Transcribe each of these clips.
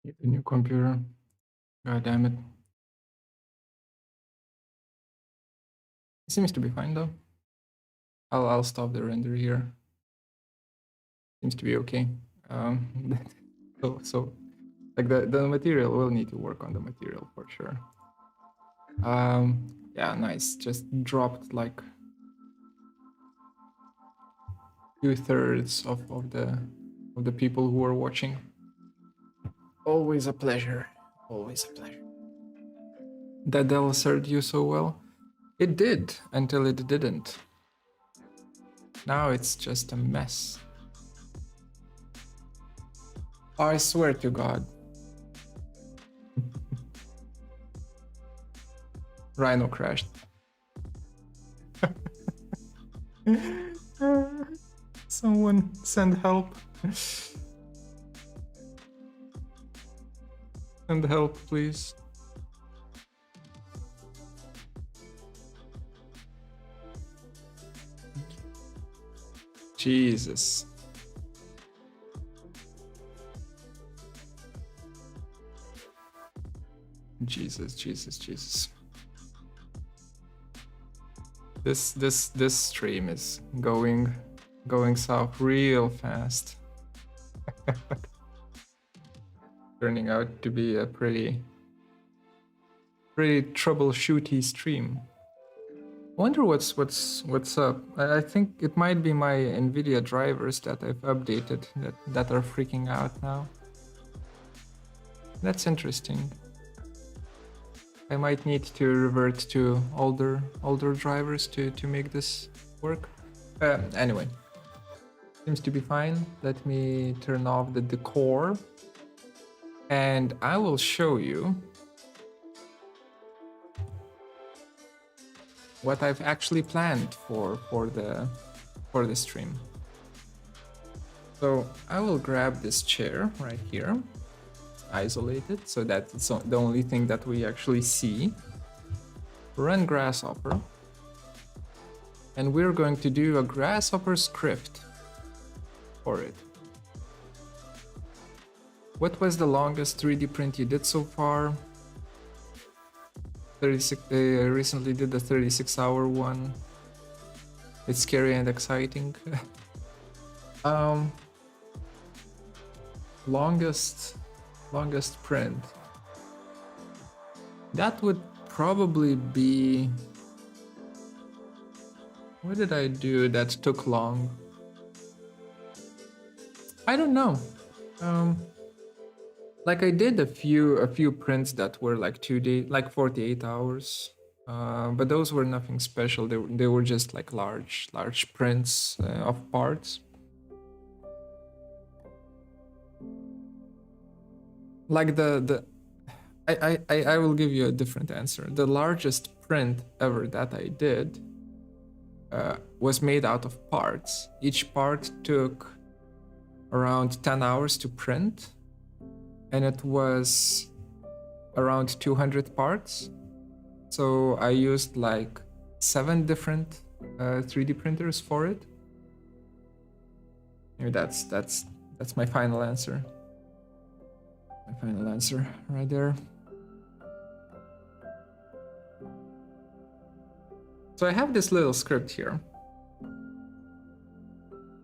Need a new computer. God damn it. It seems to be fine though. I'll stop the render here. Seems to be okay. So like the material will need to work on the material for sure. Yeah, nice. Just dropped like 2/3 of the people who are watching. Always a pleasure. Always a pleasure. That Dell served you so well? It did until it didn't. Now it's just a mess. I swear to God. Rhino crashed. Someone send help. Send help, please. Jesus. Jesus. This stream is going south real fast. Turning out to be a pretty troubleshooty stream. I wonder what's up. I think it might be my NVIDIA drivers that I've updated that are freaking out now. That's interesting. I might need to revert to older drivers to make this work. Anyway, seems to be fine. Let me turn off the decor, and I will show you what I've actually planned for the stream. So I will grab this chair right here, isolated, so that it's the only thing that we actually see. Run Grasshopper, and we're going to do a Grasshopper script for it. What was the longest 3D print you did so far? 36. Recently did the 36-hour one. It's scary and exciting. Longest print. That would probably be... What did I do that took long? I don't know. Like I did a few prints that were like 2 days, like 48 hours. But those were nothing special. They were just like large prints of parts. Like I will give you a different answer. The largest print ever that I did was made out of parts. Each part took around 10 hours to print, and it was around 200 parts. So I used like 7 different 3D printers for it. Maybe that's my final answer. My final answer right there. So I have this little script here.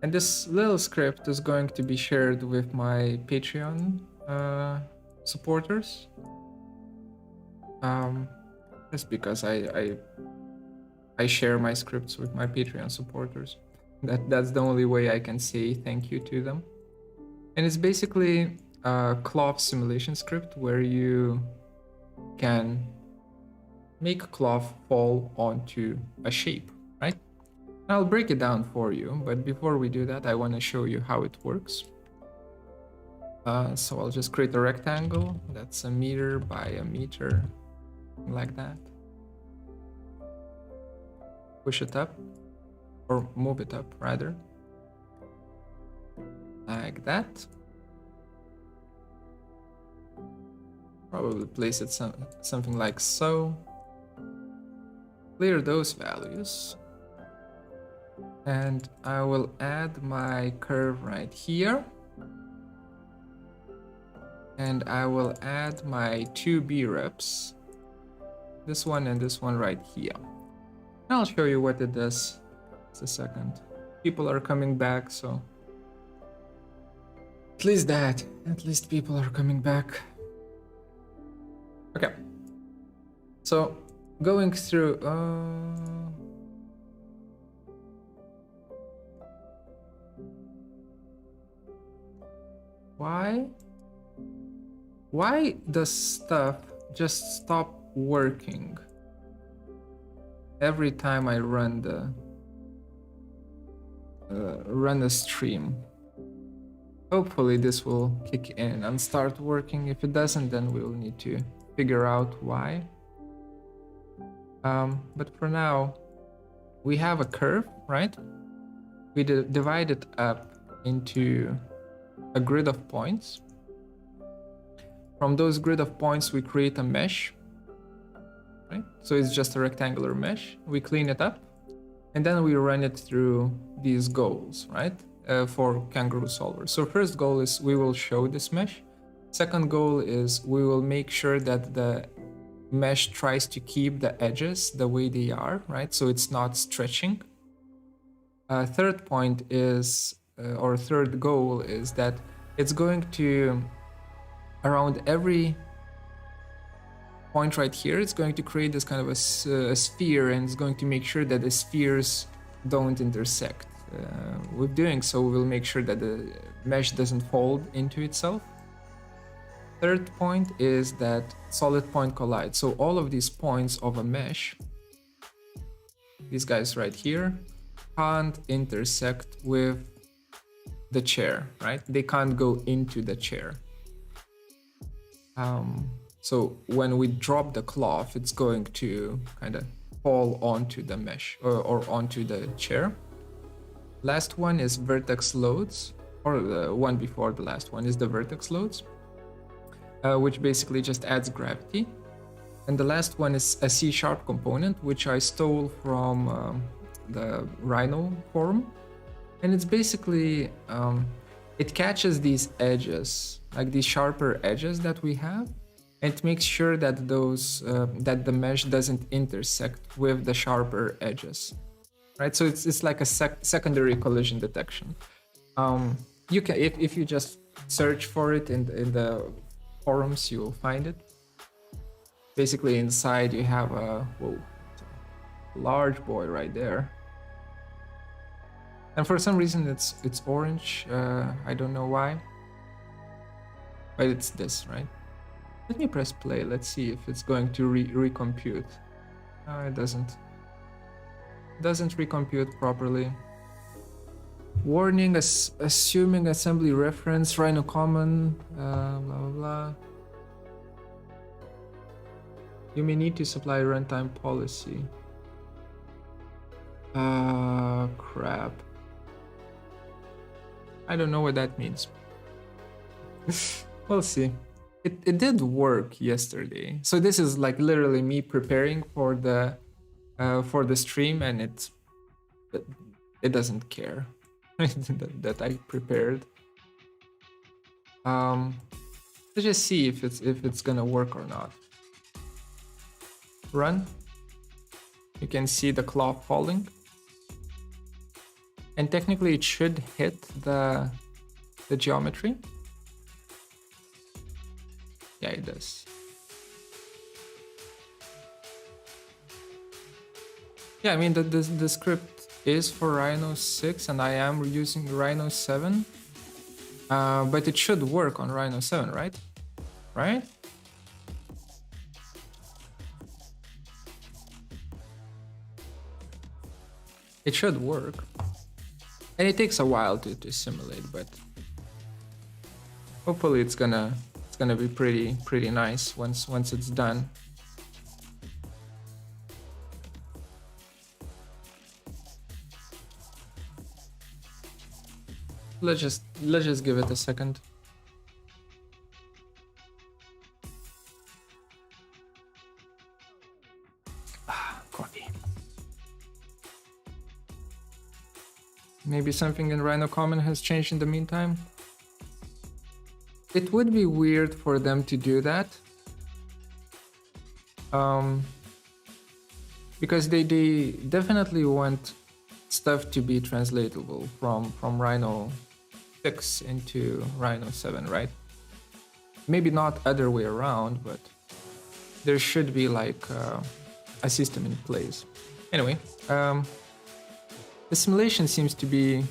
And this little script is going to be shared with my Patreon supporters. Just because I share my scripts with my Patreon supporters. That's the only way I can say thank you to them. And it's basically a cloth simulation script where you can make cloth fall onto a shape, right? I'll break it down for you, but before we do that, I want to show you how it works. So I'll just create a rectangle that's 1 meter by 1 meter, like that. Push it up, or move it up rather, like that. Probably place it something like so. Clear those values. And I will add my curve right here. and I will add my 2 B reps, this one and this one right here. I'll show you what it does. Just a second. People are coming back, so at least that. At least people are coming back. Okay. So going through. Why does stuff just stop working every time I run the stream? Hopefully this will kick in and start working. If it doesn't, then we'll need to figure out why. But for now, we have a curve, right? We divide it up into a grid of points. From those grid of points, we create a mesh, right? So it's just a rectangular mesh. We clean it up, and then we run it through these goals, right? For Kangaroo solver. So first goal is we will show this mesh. Second goal is we will make sure that the mesh tries to keep the edges the way they are, right? So it's not stretching. Third point is, or third goal is that it's going to, around every point right here, it's going to create this kind of a sphere, and it's going to make sure that the spheres don't intersect. With doing so, we'll make sure that the mesh doesn't fold into itself. Third point is that solid point collide. So all of these points of a mesh, these guys right here, can't intersect with the chair, right? They can't go into the chair. So when we drop the cloth, it's going to kind of fall onto the mesh or onto the chair. Last one is vertex loads, or the one before the last one is the vertex loads, which basically just adds gravity. And the last one is a C# component, which I stole from the Rhino forum. And it's basically, it catches these edges, like these sharper edges that we have, and it makes sure that those, that the mesh doesn't intersect with the sharper edges, right? So it's like a secondary collision detection. You can, if you just search for it in the forums, you will find it. Basically inside you have a, whoa, large boy right there. And for some reason it's orange, I don't know why. But it's this, right? Let me press play, let's see if it's going to recompute. No, it doesn't. It doesn't recompute properly. Warning, assuming assembly reference, Rhino common, blah blah blah. You may need to supply runtime policy. Crap. I don't know what that means. We'll see. It did work yesterday. So this is like literally me preparing for the stream, and it doesn't care that I prepared. Let's just see if it's gonna work or not. Run. You can see the claw falling. And technically it should hit the geometry. Yeah, it does. Yeah, I mean the script is for Rhino 6 and I am using Rhino 7. But it should work on Rhino 7, right? Right? It should work. And it takes a while to simulate, but hopefully it's gonna be pretty nice once it's done. Let's just give it a second. Coffee. Maybe something in Rhino Common has changed in the meantime. it would be weird for them to do that. Because they definitely want stuff to be translatable from Rhino 6 into Rhino 7, right? Maybe not other way around, but there should be like a system in place. Anyway, the simulation seems to be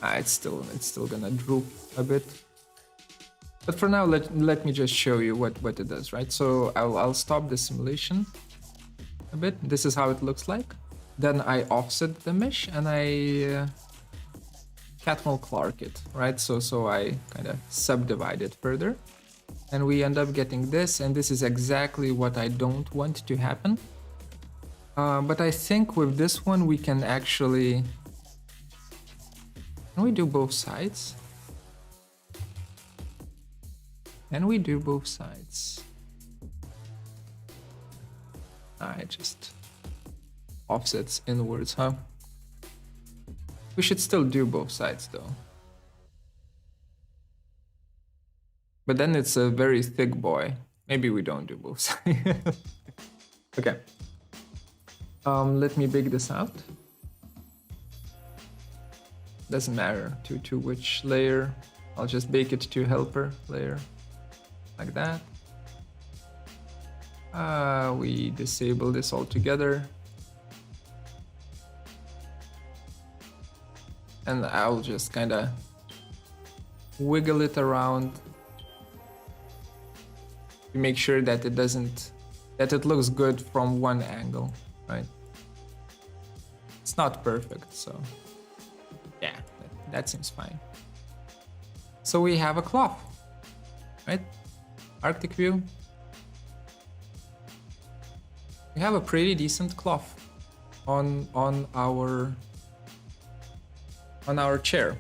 it's still gonna droop a bit. But for now, let me just show you what it does, right? So I'll stop the simulation a bit. This is how it looks like. Then I offset the mesh and I Catmull Clark it, right? So I kind of subdivide it further. And we end up getting this, and this is exactly what I don't want to happen. But I think with this one we can actually... Can we do both sides? Can we do both sides? It just offsets inwards, huh? We should still do both sides though. But then it's a very thick boy. Maybe we don't do both sides. Okay. Let me big this out. Doesn't matter to which layer. I'll just bake it to helper layer. Like that. We disable this altogether. And I'll just kind of wiggle it around to make sure that it looks good from one angle, right? It's not perfect, so yeah, that seems fine. So we have a cloth, right? Arctic view. We have a pretty decent cloth on our chair.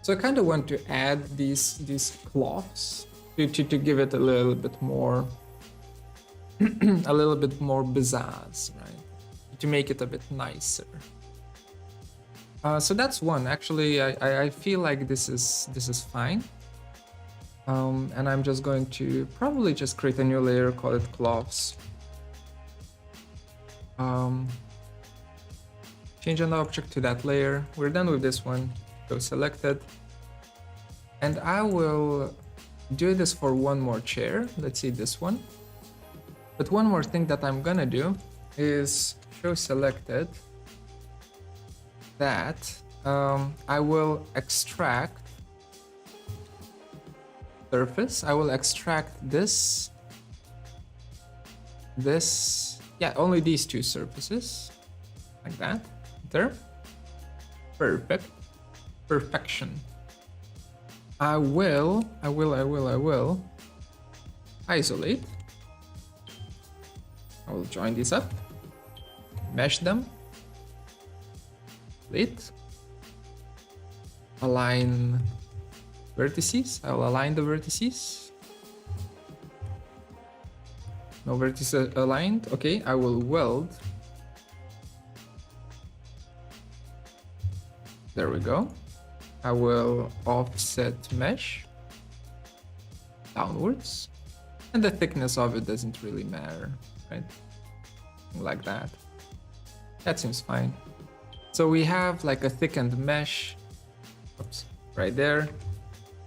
So I kind of want to add these cloths to give it a little bit more a little bit more pizzazz, right? To make it a bit nicer. So that's one. Actually, I feel like this is fine. And I'm just going to probably just create a new layer, call it cloths. Change an object to that layer. We're done with this one. Go selected. And I will do this for one more chair. Let's see this one. But one more thing that I'm gonna do is show selected that I will extract surface. I will extract this, yeah, only these two surfaces, like that. There. Perfect. Perfection. I will isolate. I will join these up, mesh them, split, align vertices. I will align the vertices. No vertices aligned. Okay, I will weld. There we go. I will offset mesh downwards. And the thickness of it doesn't really matter, right? Like that. That seems fine. So we have like a thickened mesh. Oops, right there.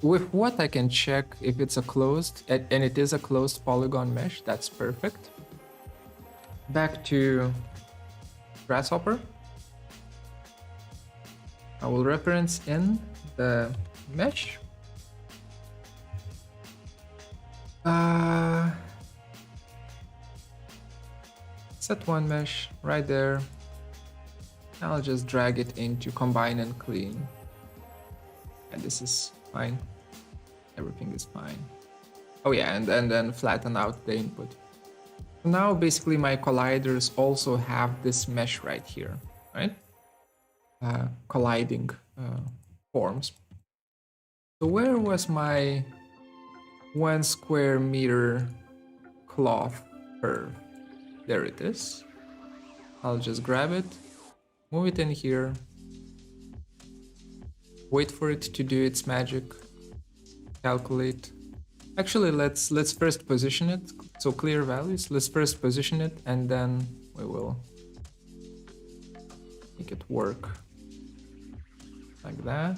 With what I can check if it's a closed, and it is a closed polygon mesh, that's perfect. Back to Grasshopper. I will reference in the mesh. Set one mesh right there. I'll just drag it into combine and clean. And this is fine. Everything is fine. Oh yeah, and then flatten out the input. Now basically my colliders also have this mesh right here, right? Colliding forms. So where was my 1 square meter cloth curve? There it is. I'll just grab it, move it in here. Wait for it to do its magic. Calculate. Actually, let's first position it. So clear values. Let's first position it, and then we will make it work like that.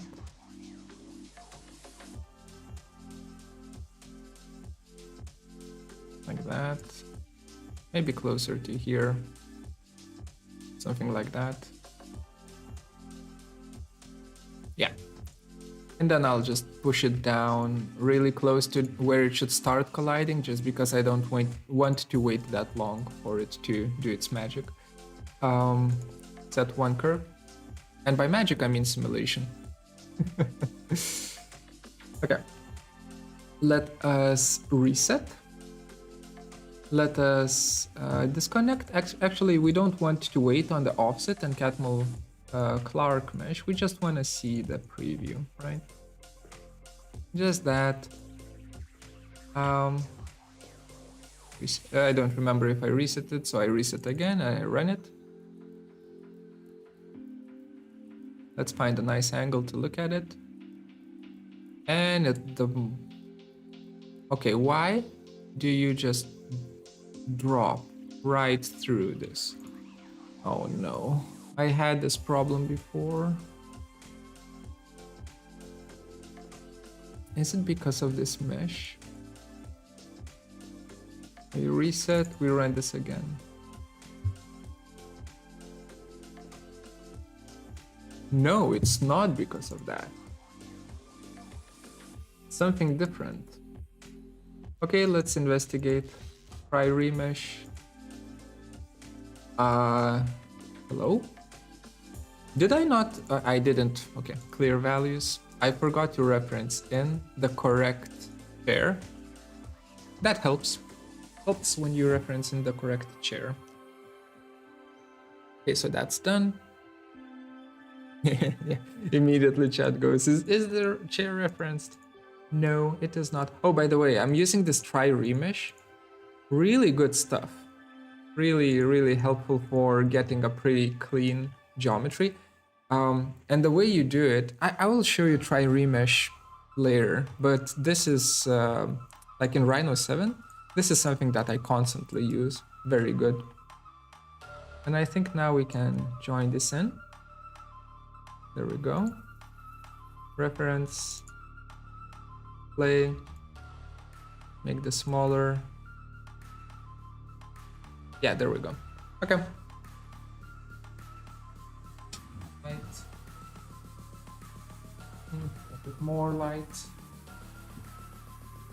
Like that. Maybe closer to here. Something like that. Yeah. And then I'll just push it down really close to where it should start colliding, just because I don't want to wait that long for it to do its magic. Set one curve. And by magic, I mean simulation. Okay. Let us reset. Let us disconnect. Actually, we don't want to wait on the offset and Catmull Clark mesh. We just want to see the preview, right? Just that. I don't remember if I reset it, so I reset again and I run it. Let's find a nice angle to look at it. And at the... Okay, why do you just drop right through this? Oh no, I had this problem before. Is it because of this mesh? We reset, we run this again. No, it's not because of that. Something different. Okay, let's investigate. Try remesh. Hello? Did I not? I didn't. Okay, clear values. I forgot to reference in the correct chair. That helps. Helps when you reference in the correct chair. Okay, so that's done. Yeah, immediately chat goes, is there chair referenced? No, it is not. Oh, by the way, I'm using this try remesh. Really good stuff. Really, really helpful for getting a pretty clean geometry. And the way you do it, I will show you try remesh later, but this is like in Rhino 7, this is something that I constantly use. Very good. And I think now we can join this in. There we go. Reference. Play. Make this smaller. Yeah, there we go. Okay. Light. A bit more light.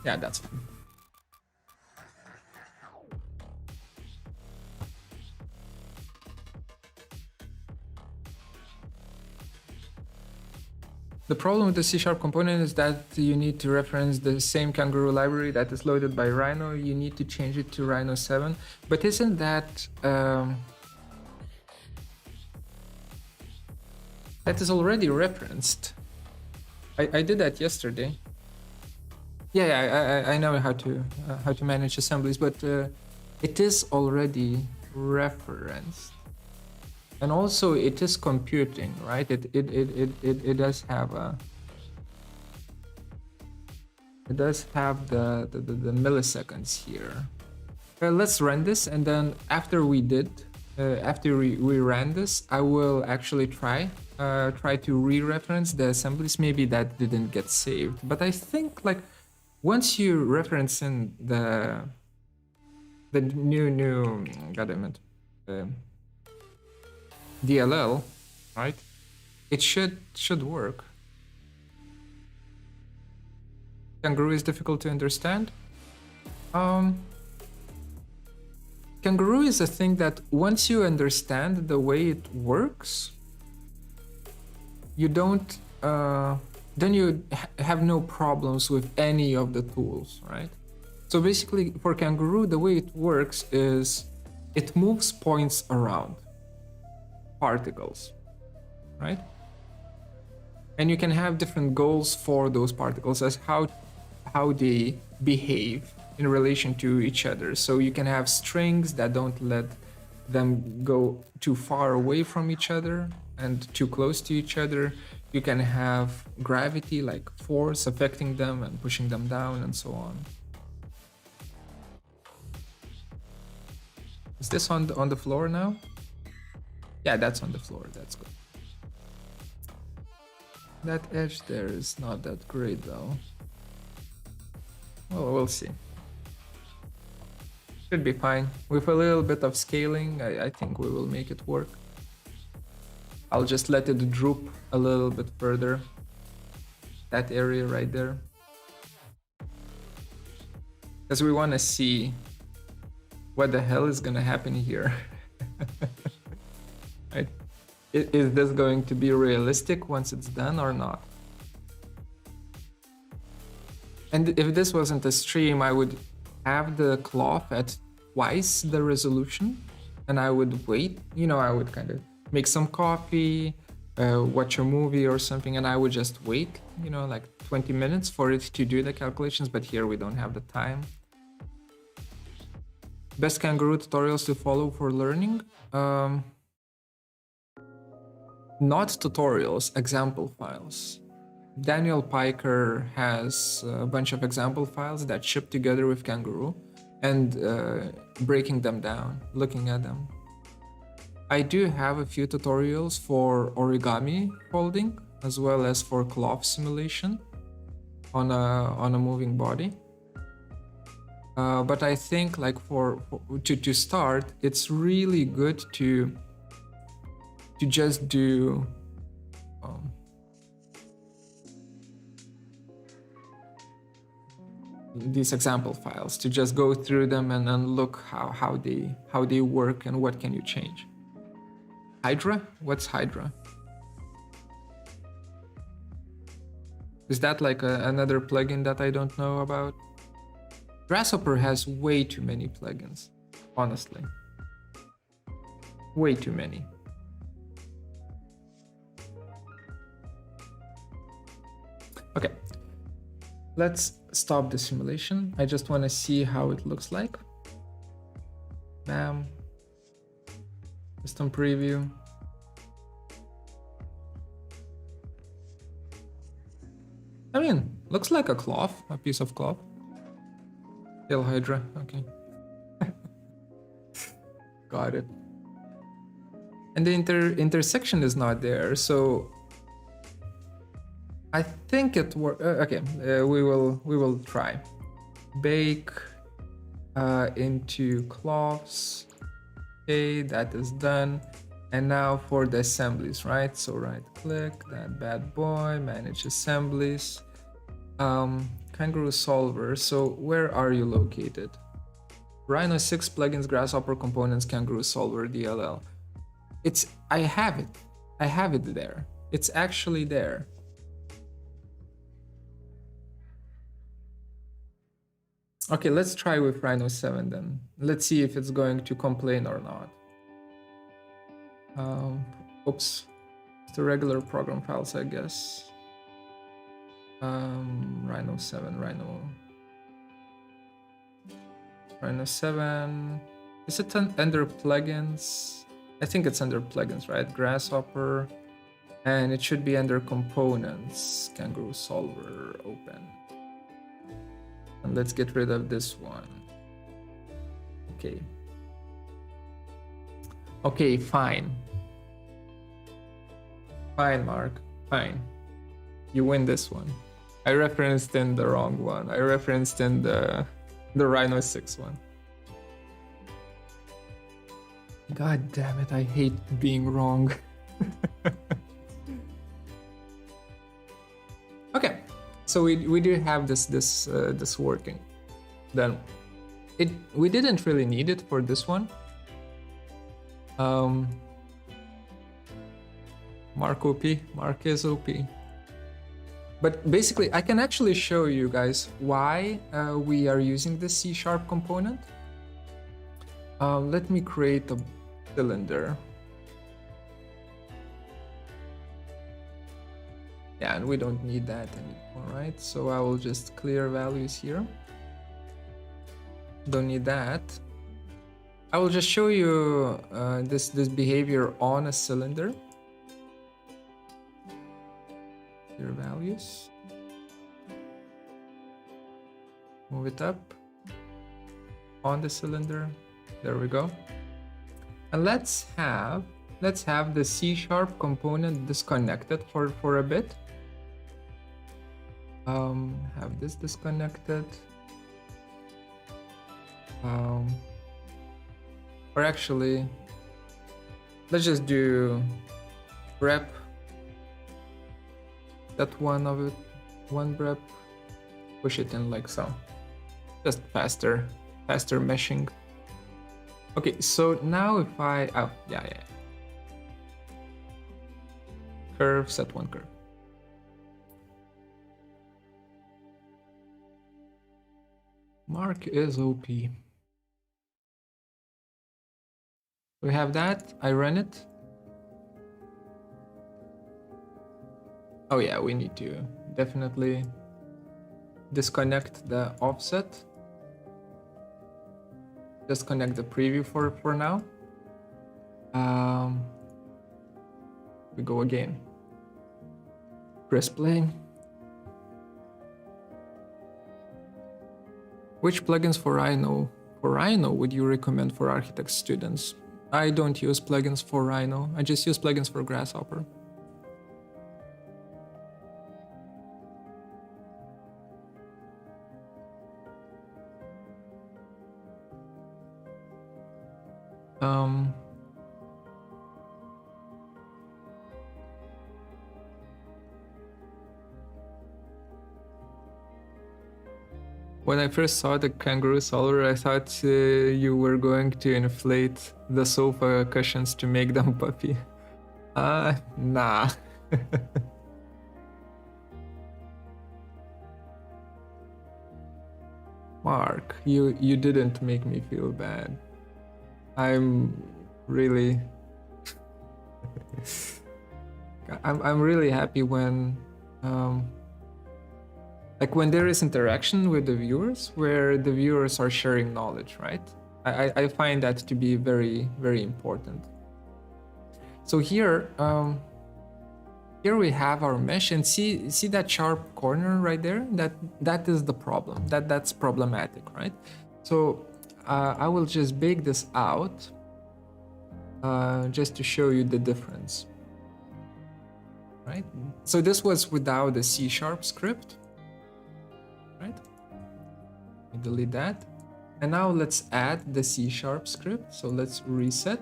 Yeah, that's fine. The problem with the C# component is that you need to reference the same Kangaroo library that is loaded by Rhino. You need to change it to Rhino 7. But isn't that... that is already referenced. I did that yesterday. Yeah, I know how to manage assemblies, but it is already referenced. And also it is computing, right? It does have a... It does have the milliseconds here. Let's run this, and then after we ran this, I will actually try to re-reference the assemblies. Maybe that didn't get saved, but I think like once you reference in the new goddammit, DLL, right? It should work. Kangaroo is difficult to understand. Kangaroo is a thing that once you understand the way it works, you don't then you have no problems with any of the tools, right? So basically for Kangaroo, the way it works is it moves points around. Particles, right? And you can have different goals for those particles as how they behave in relation to each other. So you can have strings that don't let them go too far away from each other and too close to each other. You can have gravity, like force affecting them and pushing them down and so on. Is this on the floor now? Yeah, that's on the floor. That's good. That edge there is not that great though. Well, we'll see. Should be fine. With a little bit of scaling, I think we will make it work. I'll just let it droop a little bit further. That area right there. Because we want to see what the hell is gonna happen here. Right? Is this going to be realistic once it's done or not? And if this wasn't a stream, I would have the cloth at twice the resolution and I would wait, you know, I would kind of make some coffee, watch a movie or something, and I would just wait, you know, like 20 minutes for it to do the calculations, but here we don't have the time. Best Kangaroo tutorials to follow for learning? Not tutorials, example files. Daniel Piker has a bunch of example files that ship together with Kangaroo and breaking them down, looking at them. I do have a few tutorials for origami folding as well as for cloth simulation on a moving body. But I think like to start, it's really good to just do these example files, to just go through them and look how they work and what can you change. Hydra? What's Hydra? Is that like another plugin that I don't know about? Grasshopper has way too many plugins, honestly. Way too many. Okay, let's stop the simulation. I just want to see how it looks like. Bam. System preview. I mean, looks like a cloth, a piece of cloth. Tail Hydra, okay. Got it. And the intersection is not there, so I think it works. Okay, we will try. Bake into cloths. Okay, that is done. And now for the assemblies, right? So right click that bad boy, manage assemblies. Kangaroo solver. So where are you located? Rhino 6 plugins, Grasshopper components, Kangaroo solver, DLL. I have it there. It's actually there. Okay, let's try with Rhino 7 then. Let's see if it's going to complain or not. Oops, it's the regular program files, I guess. Rhino 7, Rhino 7. Is it under plugins? I think it's under plugins, right? Grasshopper. And it should be under components. Kangaroo solver, open. And let's get rid of this one. Okay. Okay, fine. Fine, Mark. Fine. You win this one. I referenced in the wrong one. I referenced in the Rhino 6 one. God damn it, I hate being wrong. Okay, so we do have this working. Then we didn't really need it for this one. Mark OP, Mark is OP. But basically, I can actually show you guys why we are using the C# component. Let me create a cylinder. Yeah, and we don't need that anymore, right? So I will just clear values here. Don't need that. I will just show you this behavior on a cylinder. Clear values. Move it up on the cylinder. There we go. And let's have the C# component disconnected for a bit. Have this disconnected. Or actually, let's just do rep that one of it, one rep, push it in like so. Just faster meshing. Okay, so now if I, oh, yeah. Curve, set one curve. Mark is OP. We have that, I run it. Oh yeah, we need to definitely disconnect the offset. Disconnect the preview for now. We go again. Press play. Which plugins for Rhino would you recommend for architect students? I don't use plugins for Rhino. I just use plugins for Grasshopper. When I first saw the Kangaroo solver, I thought you were going to inflate the sofa cushions to make them puffy. Nah. Mark, you didn't make me feel bad. I'm really I'm really happy when like when there is interaction with the viewers, where the viewers are sharing knowledge, right? I find that to be very, very important. So here we have our mesh, and see that sharp corner right there? That is the problem. That's problematic, right? So I will just bake this out just to show you the difference, right? So this was without the C# script, right? Delete that. And now let's add the C# script. So let's reset,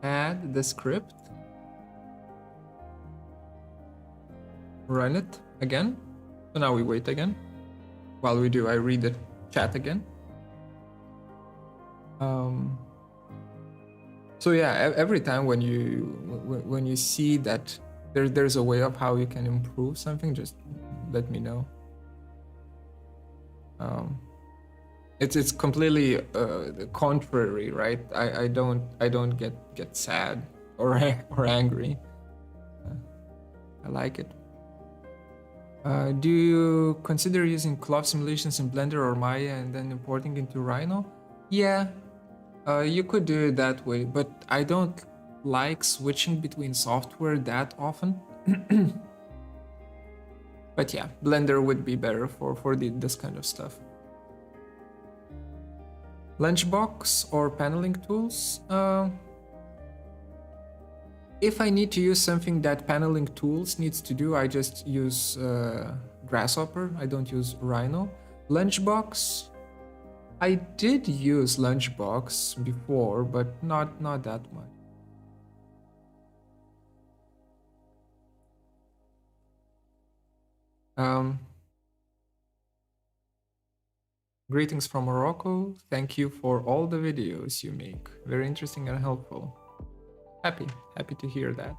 add the script, run it again. So now we wait again. While we do, I read the chat again. So yeah, every time when you see that there's a way of how you can improve something, just let me know. It's completely the contrary, right? I don't get sad or angry. I like it. Do you consider using cloth simulations in Blender or Maya and then importing into Rhino? Yeah, you could do it that way, but I don't like switching between software that often. But yeah, Blender would be better for this kind of stuff. Lunchbox or paneling tools? If I need to use something that paneling tools needs to do, I just use Grasshopper. I don't use Rhino. Lunchbox, I did use Lunchbox before, but not that much. Greetings from Morocco. Thank you for all the videos you make. Very interesting and helpful. Happy to hear that.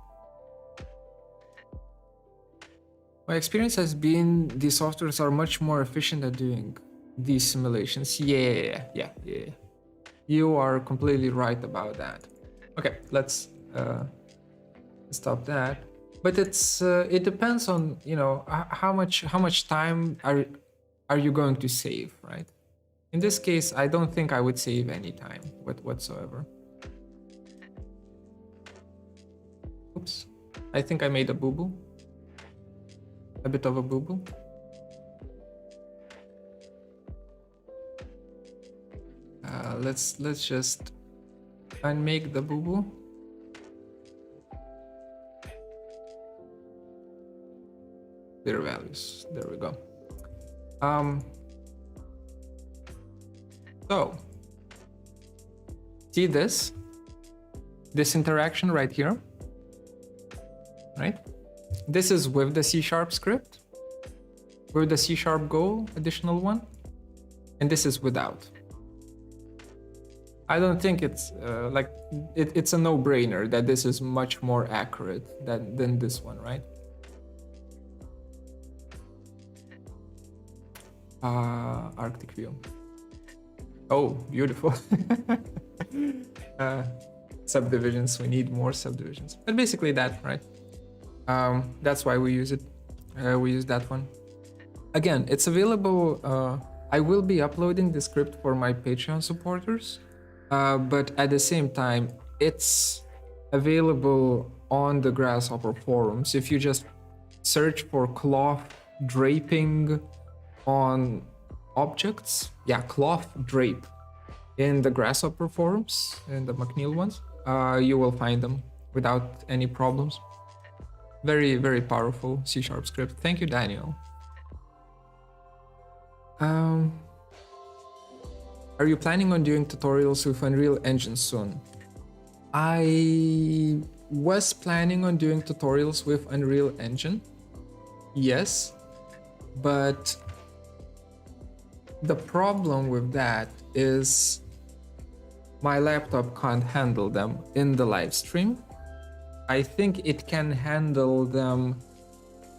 My experience has been these softwares are much more efficient at doing these simulations. Yeah. You are completely right about that. Okay, let's stop that. But it depends on, you know, how much time are you going to save, right? In this case, I don't think I would save any time whatsoever. Oops, I think I made a boo-boo. a bit of a boo-boo. Let's just unmake the boo-boo. Clear values. There we go. So see this interaction right here, right? This is with the C# script, with the C# Go additional one, and this is without. I don't think it's it's a no-brainer that this is much more accurate than this one, right? Arctic view. Oh, beautiful. Subdivisions, we need more subdivisions. But basically that, right? That's why we use it. We use that one. Again, it's available. I will be uploading the script for my Patreon supporters. But at the same time, it's available on the Grasshopper forums. If you just search for cloth draping on objects, yeah, cloth drape in the Grasshopper forums, in the McNeil ones, you will find them without any problems. Very, very powerful C# script. Thank you, Daniel. Are you planning on doing tutorials with Unreal Engine soon? I was planning on doing tutorials with Unreal Engine, yes, but the problem with that is my laptop can't handle them in the live stream. I think it can handle them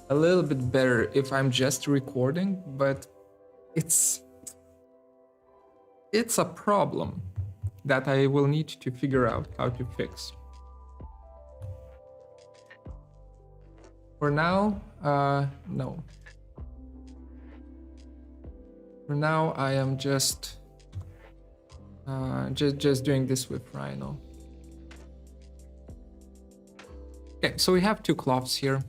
a little bit better if I'm just recording, but it's a problem that I will need to figure out how to fix. For now, no. For now, I am just doing this with Rhino. Okay, so we have two cloths here.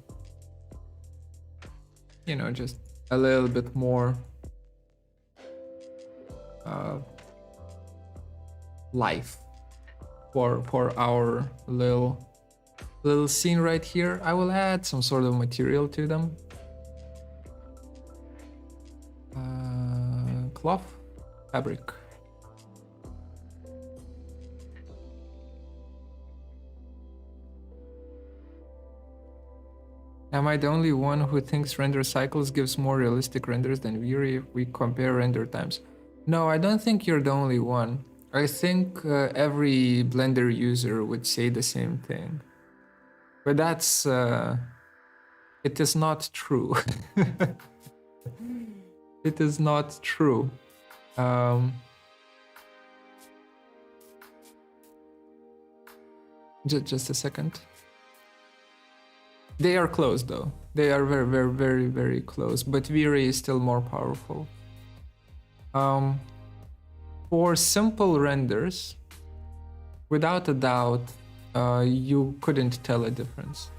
You know, just a little bit more life for our little scene right here. I will add some sort of material to them. Cloth, fabric. Am I the only one who thinks render cycles gives more realistic renders than Viri if we compare render times? No, I don't think you're the only one. I think every Blender user would say the same thing. But that's... it is not true. It is not true. Just a second. They are close though. They are very, very, very, very close. But Viri is still more powerful. For simple renders, without a doubt, you couldn't tell a difference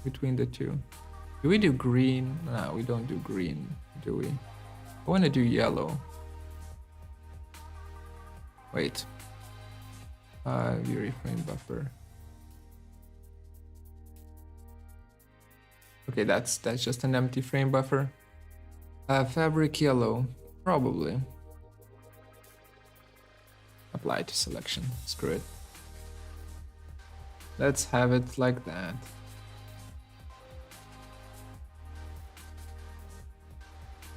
between the two. Do we do green? No, we don't do green, do we? I want to do yellow. Wait. Viri frame buffer. Okay, that's just an empty frame buffer. Fabric yellow, probably. Apply to selection. Screw it. Let's have it like that.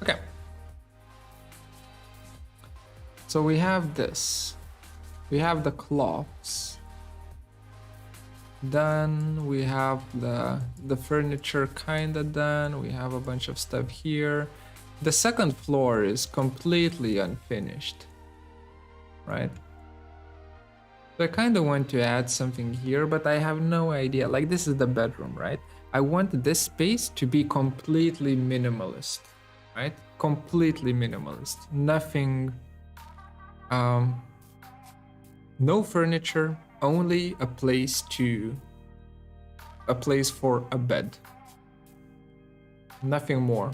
Okay. So we have this. We have the cloths. Done. We have the furniture kinda done. We have a bunch of stuff here. The second floor is completely unfinished, right? So I kind of want to add something here, but I have no idea. Like, this is the bedroom, right? I want this space to be completely minimalist, right? Completely minimalist. Nothing, no furniture, only a place for a bed. nothing more.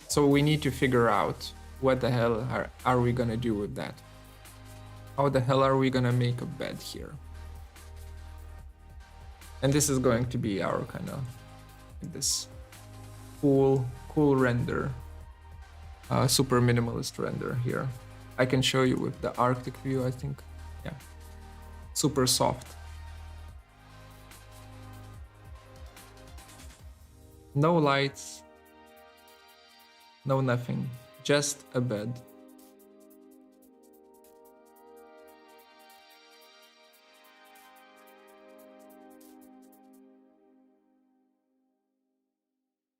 So we need to figure out what the hell are we gonna do with that. How the hell are we gonna make a bed here? And this is going to be our kind of this cool render, super minimalist render here. I can show you with the Arctic view, I think. Yeah, super soft. No lights, no nothing, just a bed.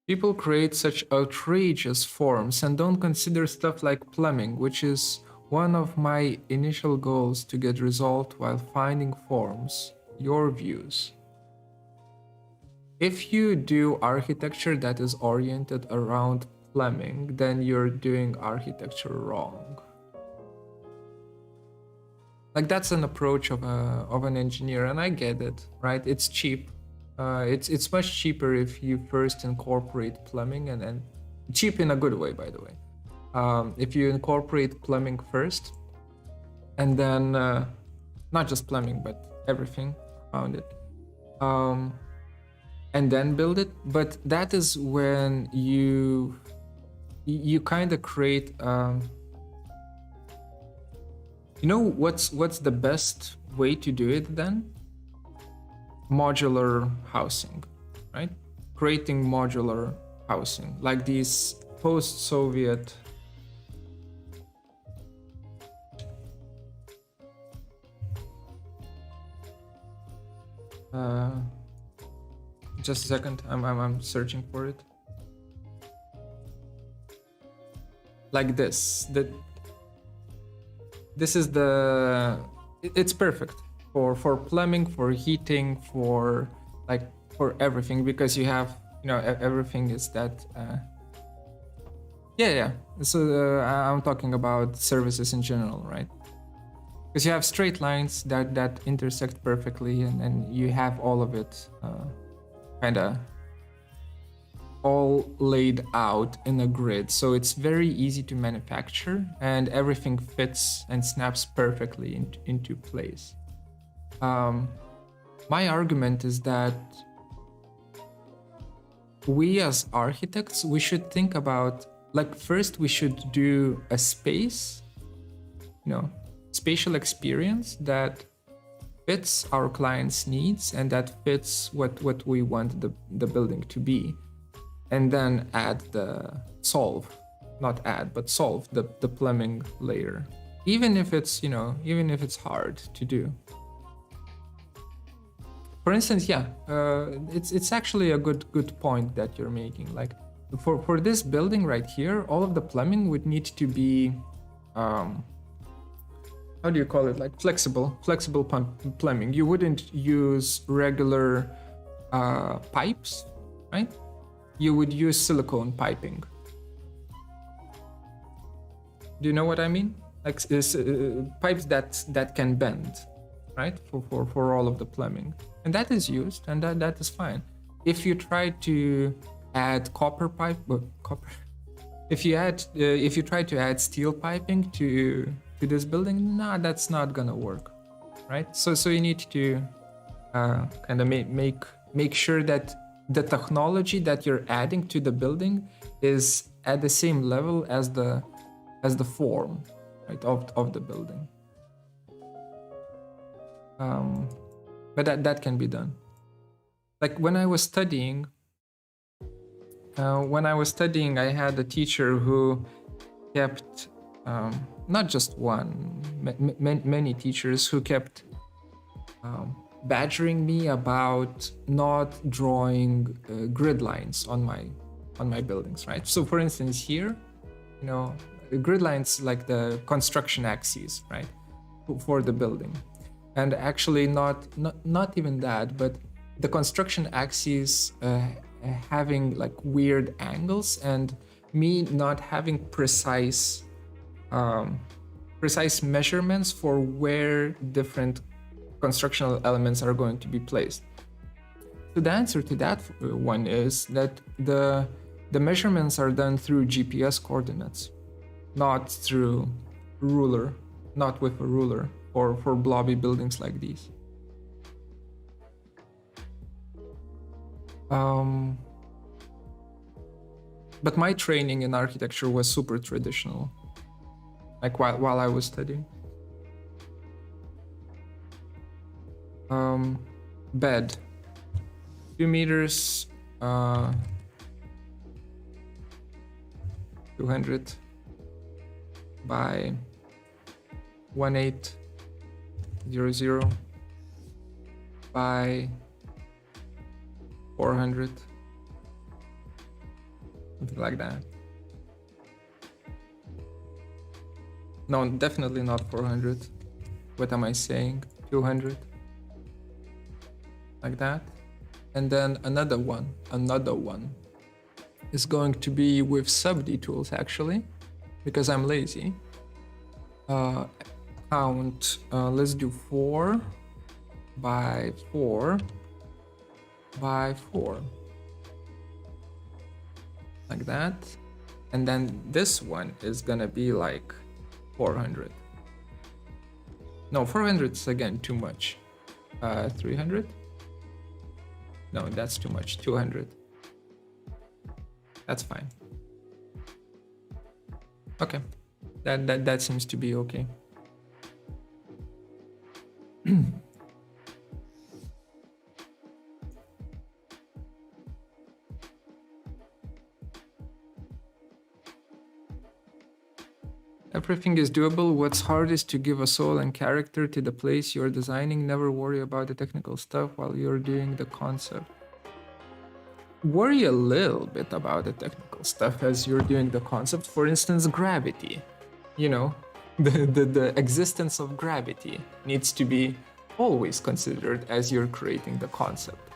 People create such outrageous forms and don't consider stuff like plumbing, which is one of my initial goals to get resolved while finding forms. Your views. If you do architecture that is oriented around plumbing, then you're doing architecture wrong. Like, that's an approach of an engineer, and I get it, right? It's cheap. It's much cheaper if you first incorporate plumbing, and cheap in a good way, by the way. If you incorporate plumbing first, and then not just plumbing, but everything around it, and then build it. But that is when you kind of create. You know what's the best way to do it then? Modular housing, right? Creating modular housing, like these post-Soviet just a second, I'm searching for it. Like this. This is it's perfect for plumbing, for heating, for everything, because you have, everything is that yeah. So I'm talking about services in general, right? Because you have straight lines that intersect perfectly, and you have all of it kind of all laid out in a grid, so it's very easy to manufacture, and everything fits and snaps perfectly into place. My argument is that we as architects, we should think about, first we should do a space, spatial experience that fits our clients' needs and that fits what we want the building to be. And then solve the plumbing layer, even if it's hard to do. For instance, it's actually a good point that you're making. Like for this building right here, all of the plumbing would need to be how do you call it? Like flexible plumbing. You wouldn't use regular pipes, right? You would use silicone piping. Do you know what I mean? Like pipes that can bend, right? For all of the plumbing, and that is used, and that is fine. If you try to add if you try to add steel piping to this building, that's not gonna work, right? So you need to kind of make sure that the technology that you're adding to the building is at the same level as the form, right, of the building. But that can be done. Like when I was studying, I had a teacher who kept not just one, many teachers who kept badgering me about not drawing grid lines on my buildings, right? So for instance here, grid lines like the construction axes, right, for the building. And actually not even that, but the construction axes having like weird angles, and me not having precise measurements for where different constructional elements are going to be placed. So the answer to that one is that the measurements are done through GPS coordinates, not through ruler, not with a ruler, or for blobby buildings like these. But my training in architecture was super traditional, like while I was studying. Bed, 2 meters, 200 by 1800 by 400, something like that. No, definitely not 400. What am I saying? 200, like that. And then another one is going to be with SubD tools, actually, because I'm lazy. Let's do 4 by 4 by 4, like that. And then this one is gonna be like 400. No, 400 is again too much. 300? No, that's too much. 200. That's fine. Okay, that seems to be okay. Everything is doable. What's hard is to give a soul and character to the place you're designing. Never worry about the technical stuff while you're doing the concept. Worry a little bit about the technical stuff as you're doing the concept. For instance, gravity. You know, the existence of gravity needs to be always considered as you're creating the concept.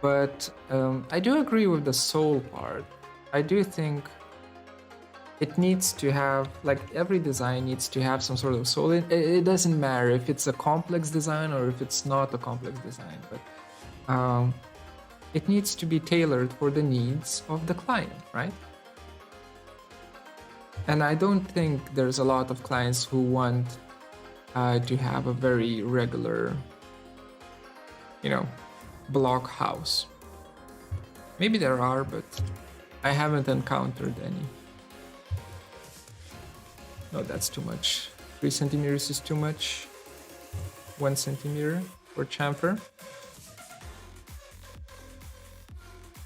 But I do agree with the soul part. I do think it needs to have, like, every design needs to have some sort of soul. It doesn't matter if it's a complex design or if it's not a complex design, but it needs to be tailored for the needs of the client, right? And I don't think there's a lot of clients who want to have a very regular, you know, block house. Maybe there are, but I haven't encountered any. No, that's too much. 3 centimeters is too much. 1 centimeter for chamfer.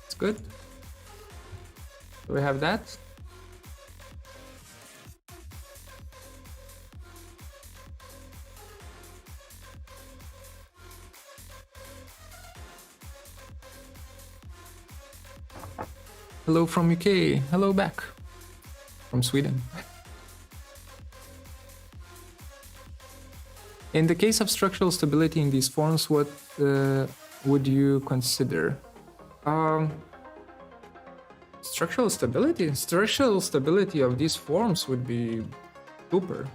It's good. So we have that. Hello from UK. Hello back from Sweden. In the case of structural stability in these forms, what would you consider? Structural stability? Structural stability of these forms would be super.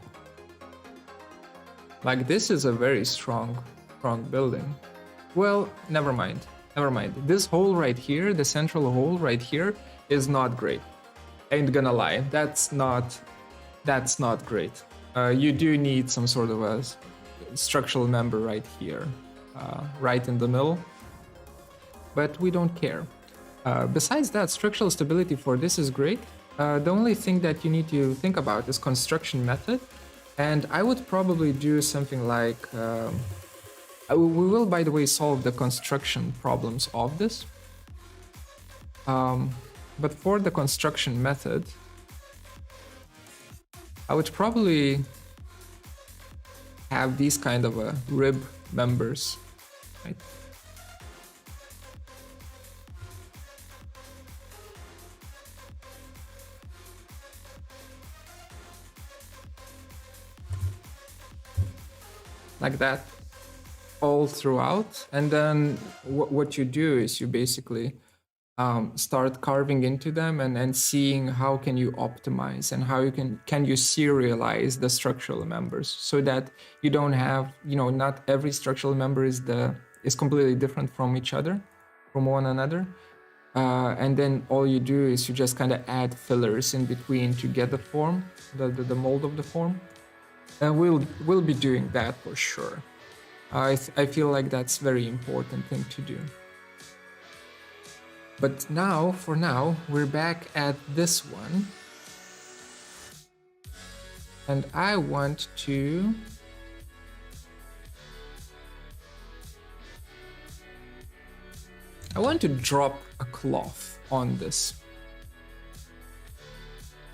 Like, this is a very strong building. Well, never mind. This hole right here, the central hole right here, is not great. Ain't gonna lie, that's not great. You do need some sort of a structural member right here, right in the middle, but we don't care. Besides that, structural stability for this is great. The only thing that you need to think about is construction method, and I would probably do something like we will, by the way, solve the construction problems of this, but for the construction method I would probably have these kind of rib members, right? Like that, all throughout. And then what you do is you basically start carving into them and seeing how can you optimize and how you can you serialize the structural members so that you don't have, not every structural member is completely different from each other. from one another. And then all you do is you just kind of add fillers in between to get the form, the mold of the form. And we'll be doing that for sure. I feel like that's very important thing to do. But now, for now, we're back at this one. And I want to drop a cloth on this.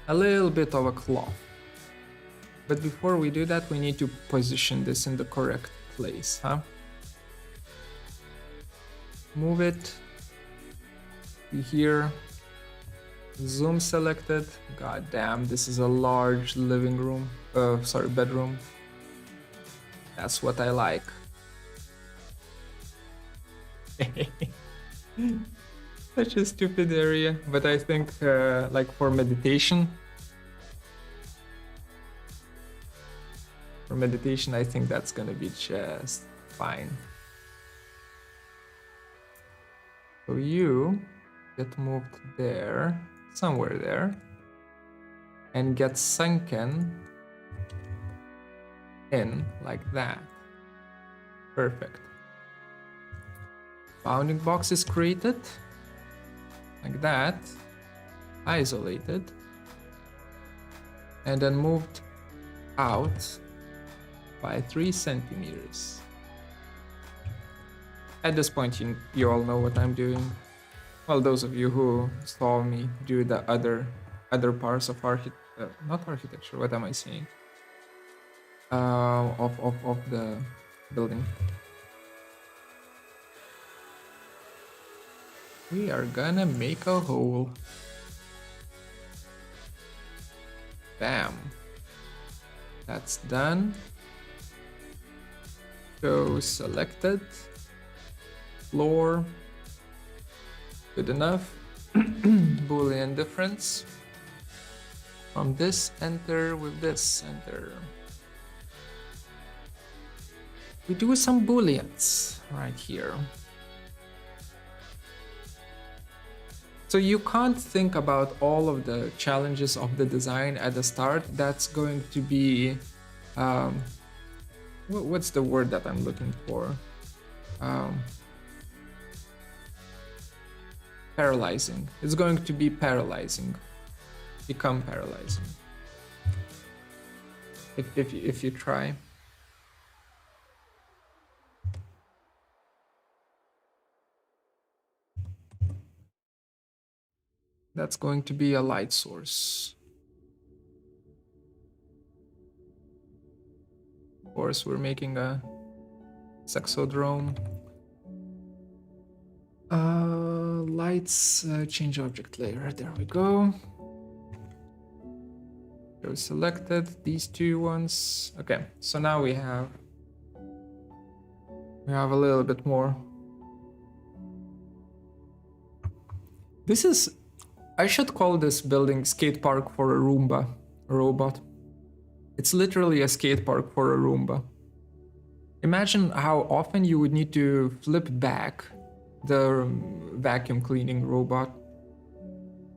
A little bit of a cloth. But before we do that, we need to position this in the correct place, huh? Move it to here. Zoom selected. God damn, this is a large living room. Bedroom. That's what I like. Such a stupid area, but I think like for meditation, I think that's gonna be just fine. So you get moved there, somewhere there, and get sunken in like that. Perfect. Bounding box is created like that, isolated, and then moved out by 3 centimeters. At this point, you all know what I'm doing. Well, those of you who saw me do the other parts of not architecture. What am I saying? Of the building. We are gonna make a hole. Bam. That's done. Go selected. Floor. Good enough. Boolean difference. From this, enter with this, enter. We do some booleans right here. So you can't think about all of the challenges of the design at the start. That's going to be, what's the word that I'm looking for? Paralyzing. It's going to be paralyzing. Become paralyzing. If you try. That's going to be a light source. Of course, we're making a sexodrome. Lights, change object layer. There we go. Go selected. These two ones. Okay, so now we have a little bit more. This is. I should call this building skate park for a Roomba robot. It's literally a skate park for a Roomba. Imagine how often you would need to flip back the vacuum cleaning robot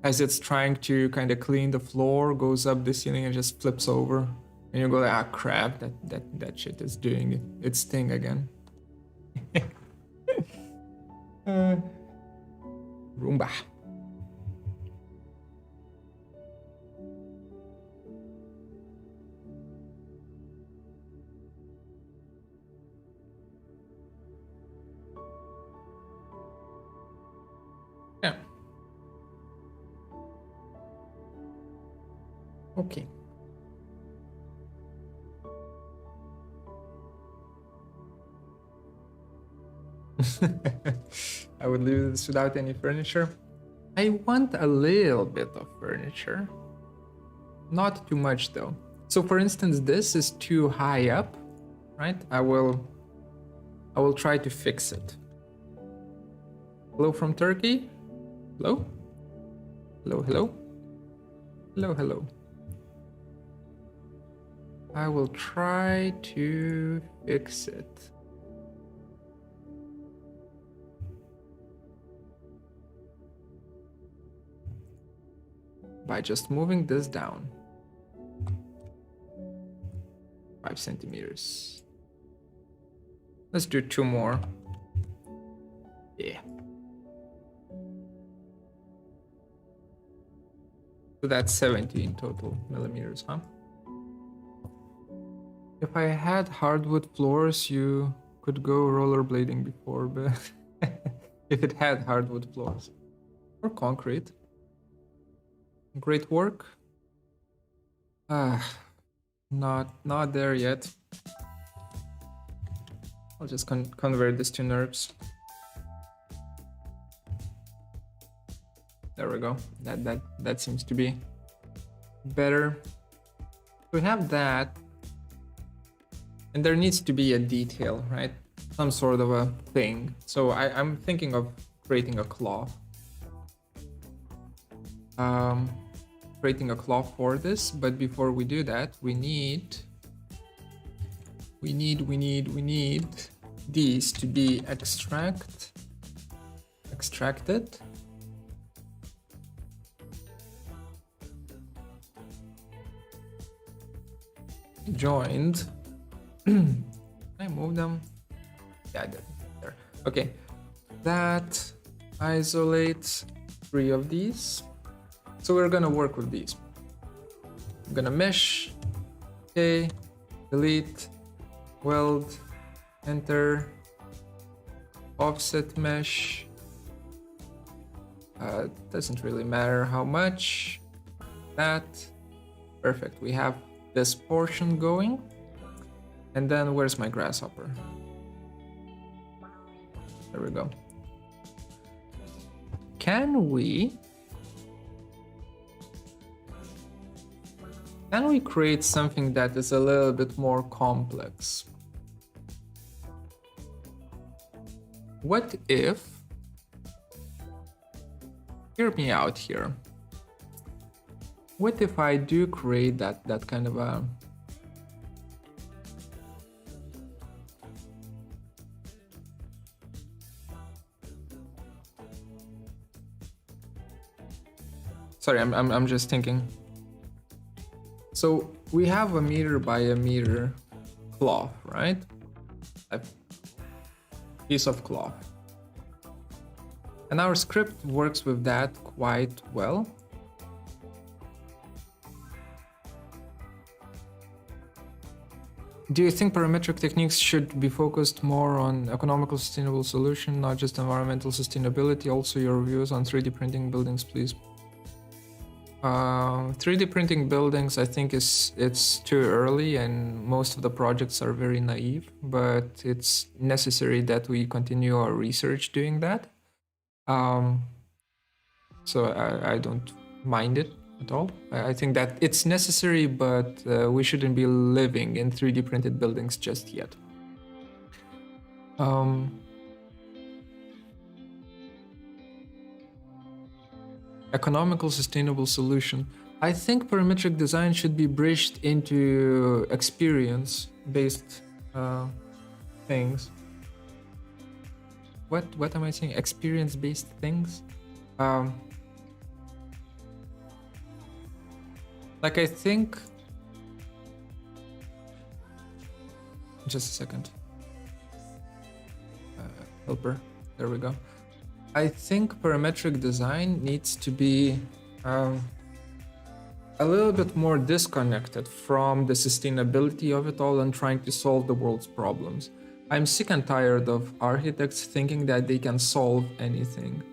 as it's trying to kind of clean the floor, goes up the ceiling and just flips over. And you go like, ah crap, that shit is doing its thing again. Roomba. Yeah. Okay. I would leave this without any furniture. I want a little bit of furniture. Not too much though. So for instance, this is too high up, right? I will try to fix it. Hello from Turkey? Hello? Hello, hello? Hello, hello. I will try to fix it. by just moving this down 5 centimeters. Let's do 2 more. Yeah. So that's 70 in total millimeters, huh? If I had hardwood floors, you could go rollerblading before, but if it had hardwood floors or concrete, great work. Not there yet. I'll just convert this to NURBS. There we go. That seems to be better. We have that, and there needs to be a detail, right? Some sort of a thing. So I'm thinking of creating a cloth. Creating a cloth for this, but before we do that, we need these to be extracted. Joined. Can I move them? Yeah, there. Okay. That isolates 3 of these. So we're gonna work with these. I'm gonna mesh. Okay. Delete. Weld. Enter. Offset mesh. Doesn't really matter how much. That. Perfect. We have this portion going. And then where's my grasshopper? There we go. Can we create something that is a little bit more complex? What if, hear me out here. What if I do create that kind of a sorry, I'm just thinking. So we have a meter by a meter cloth, right? A piece of cloth. And our script works with that quite well. Do you think parametric techniques should be focused more on economical sustainable solution, not just environmental sustainability? Also your views on 3D printing buildings, please. 3D printing buildings, I think it's too early and most of the projects are very naive, but it's necessary that we continue our research doing that. So I don't mind it at all. I think that it's necessary, but we shouldn't be living in 3D printed buildings just yet. Economical sustainable solution. I think parametric design should be bridged into experience-based things. What am I saying? Experience-based things? Like I think... Just a second. Helper. There we go. I think parametric design needs to be a little bit more disconnected from the sustainability of it all and trying to solve the world's problems. I'm sick and tired of architects thinking that they can solve anything.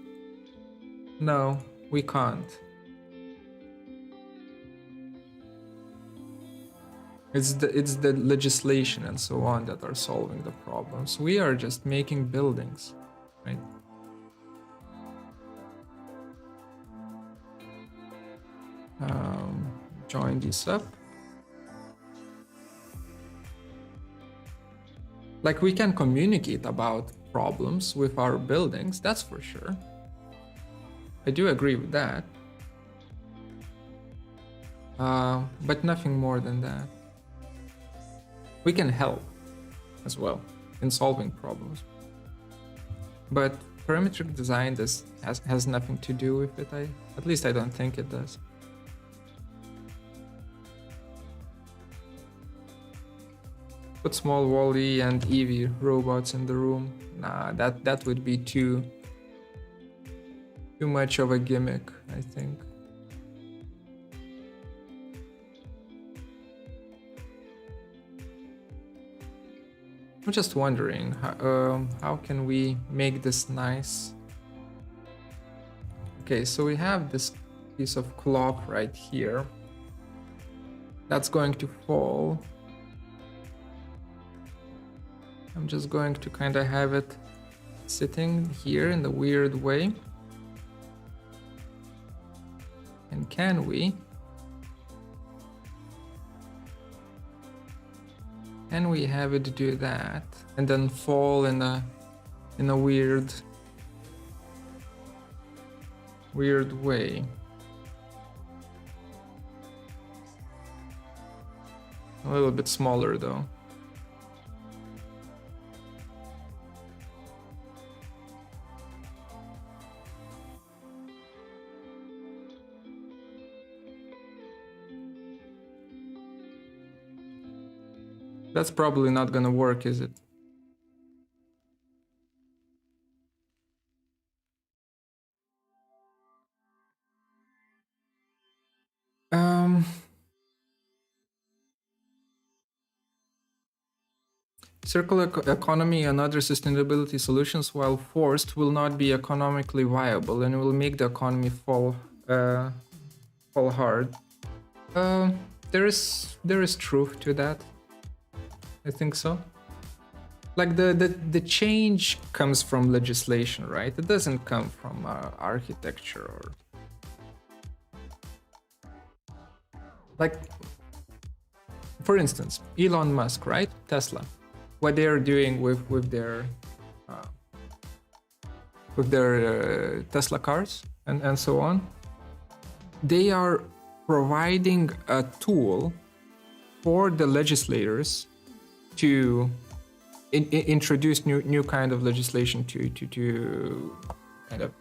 No, we can't. It's the legislation and so on that are solving the problems. We are just making buildings, right? Join this up. Like we can communicate about problems with our buildings, that's for sure. I do agree with that. But nothing more than that. We can help as well in solving problems. But parametric design has nothing to do with it. At least I don't think it does. put small Wall-E and Eevee robots in the room. Nah, that would be too much of a gimmick, I think. I'm just wondering, how can we make this nice? Okay, so we have this piece of cloth right here. That's going to fall. I'm just going to kind of have it sitting here in the weird way. And can we? Can we have it do that and then fall in a weird way? A little bit smaller though. That's probably not gonna work, is it? Circular economy and other sustainability solutions, while forced, will not be economically viable and will make the economy fall hard. There is truth to that. I think so. Like the change comes from legislation, right? It doesn't come from architecture or like, for instance, Elon Musk, right? Tesla, what they are doing with their Tesla cars and so on. They are providing a tool for the legislators to introduce new kind of legislation to kind of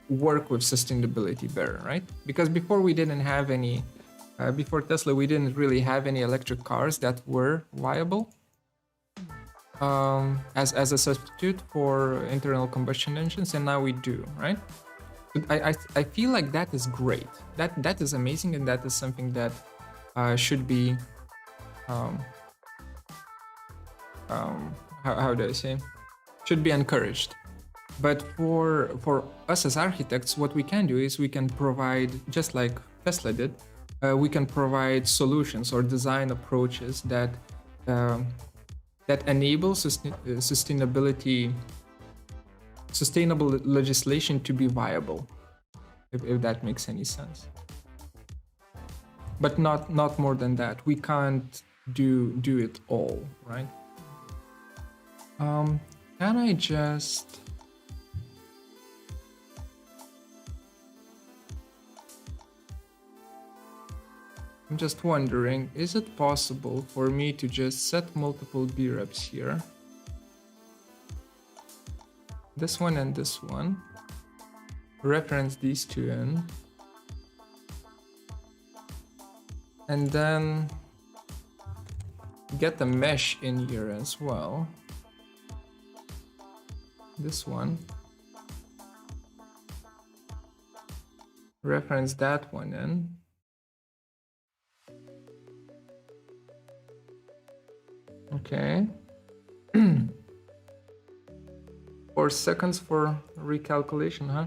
work with sustainability better, right? Because before we didn't have any, before Tesla, we didn't really have any electric cars that were viable as a substitute for internal combustion engines, and now we do, right? I feel like that is great. That is amazing, and that is something that should be how do I say? Should be encouraged. But for us as architects, what we can do is we can provide, just like Tesla did, we can provide solutions or design approaches that that enable sustainable legislation to be viable, if that makes any sense. But not more than that. We can't do it all, right? Can I just... I'm just wondering, is it possible for me to just set multiple B-reps here? This one and this one. Reference these two in. And then get the mesh in here as well. This one. Reference that one in. Okay. 4 seconds for recalculation, huh?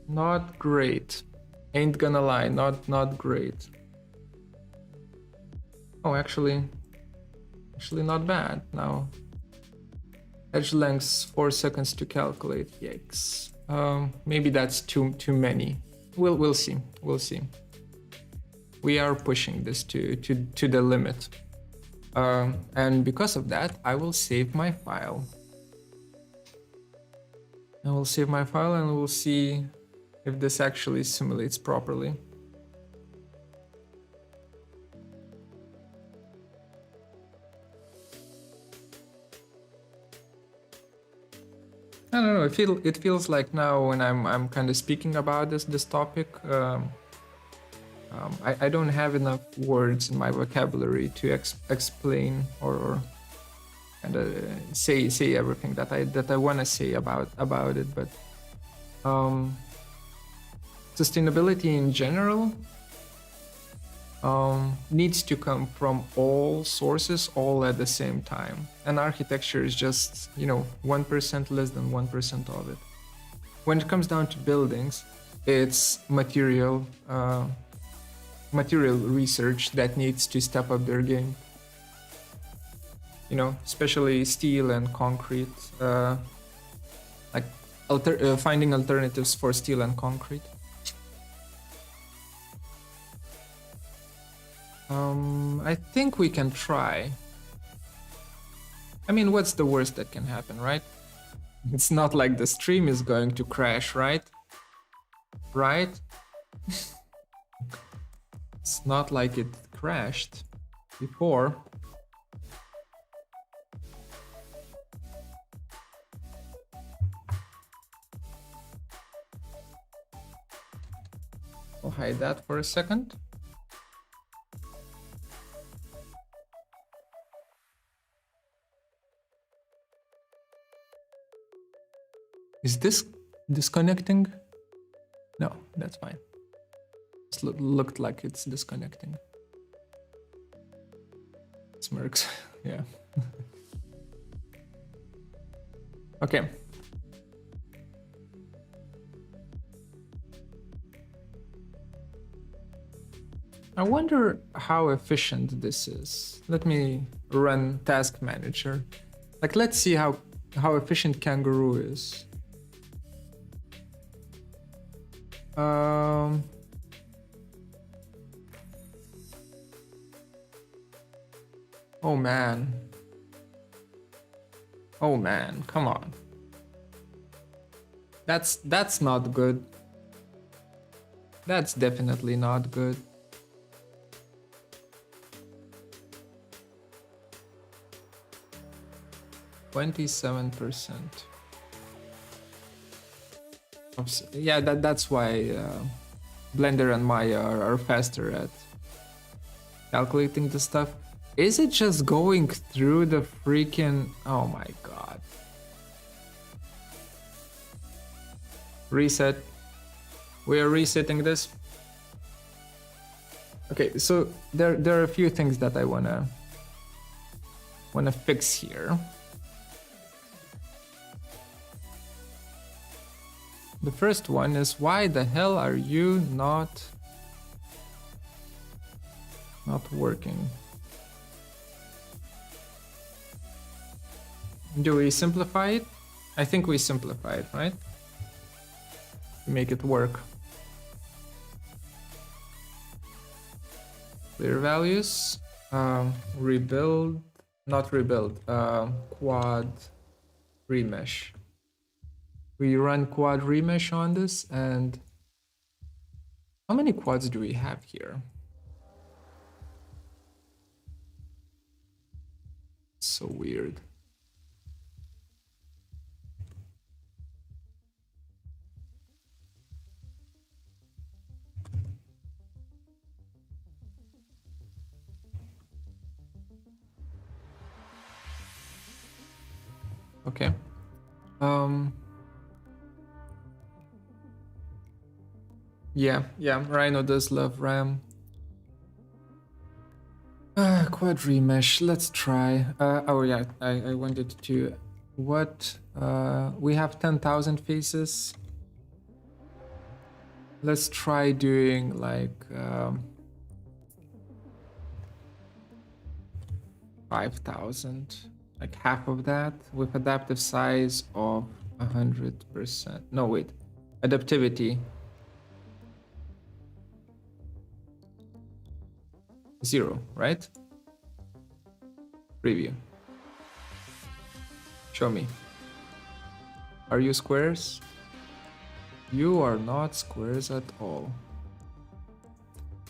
Not great. Ain't gonna lie, not great. Oh, actually not bad. Now, edge lengths 4 seconds to calculate. Yikes. Maybe that's too many. We'll see. We'll see. We are pushing this to the limit. And because of that, I will save my file. I will save my file and we'll see if this actually simulates properly. I don't know. It feels like now when I'm kind of speaking about this topic, I don't have enough words in my vocabulary to explain or kind of say everything that I want to say about it. But sustainability in general needs to come from all sources all at the same time, and architecture is just 1% less than 1% of it. When it comes down to buildings, it's material research that needs to step up their game. Especially steel and concrete, like finding alternatives for steel and concrete. I think we can try. I mean, what's the worst that can happen, right? It's not like the stream is going to crash, right? Right? It's not like it crashed before. I'll hide that for a second. Is this disconnecting? No, that's fine. It looked like it's disconnecting. Smirks, yeah. Okay. I wonder how efficient this is. Let me run task manager. Like, let's see how efficient Kangaroo is. Oh man. Oh man, come on. That's not good. That's definitely not good. %. Yeah, that's why Blender and Maya are faster at calculating the stuff. Is it just going through the freaking... Oh my god. Reset. We are resetting this. Okay, so there are a few things that I wanna fix here. The first one is, why the hell are you not working? Do we simplify it? I think we simplify it, right? Make it work. Clear values, rebuild, not rebuild, quad remesh. We run quad remesh on this, and how many quads do we have here? So weird. Okay. Yeah, Rhino does love RAM. Quad remesh, let's try. Oh yeah, I wanted to... What? We have 10,000 faces. Let's try doing like 5,000. Like half of that with adaptive size of 100%. No, wait. Adaptivity. 0, right? Preview. Show me. Are you squares? You are not squares at all.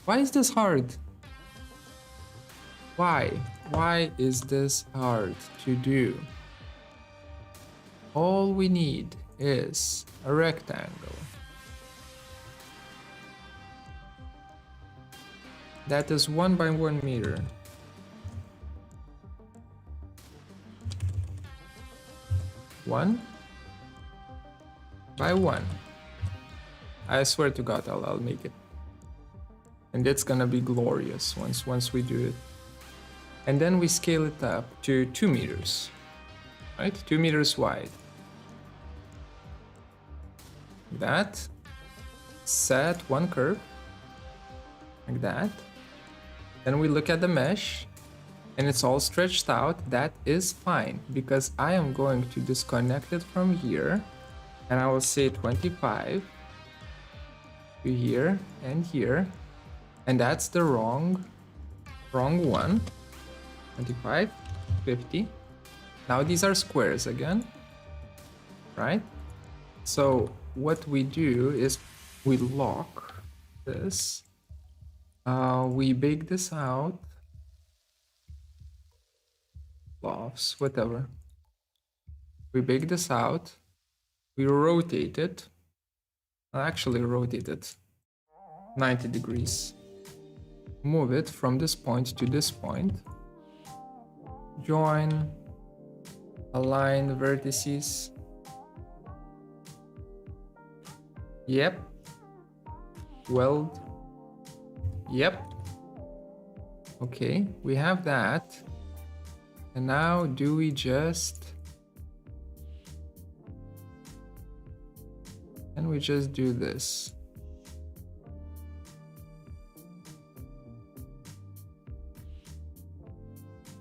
Why is this hard? Why? Why is this hard to do? All we need is a rectangle. That is 1 by 1 meter. One by one. I swear to God, I'll make it. And it's gonna be glorious once we do it. And then we scale it up to 2 meters, right? 2 meters wide. That. Set one curve, like that. Then we look at the mesh, and it's all stretched out. That is fine, because I am going to disconnect it from here, and I will say 25 to here and here, and that's the wrong one. 25, 50. Now these are squares again, right? So what we do is we lock this, we bake this out, lofts, whatever. We bake this out, we rotate it, I'll actually rotate it 90 degrees. Move it from this point to this point. Join, align vertices. Yep. Weld. Yep. Okay, we have that. And now do we just... Can we just do this?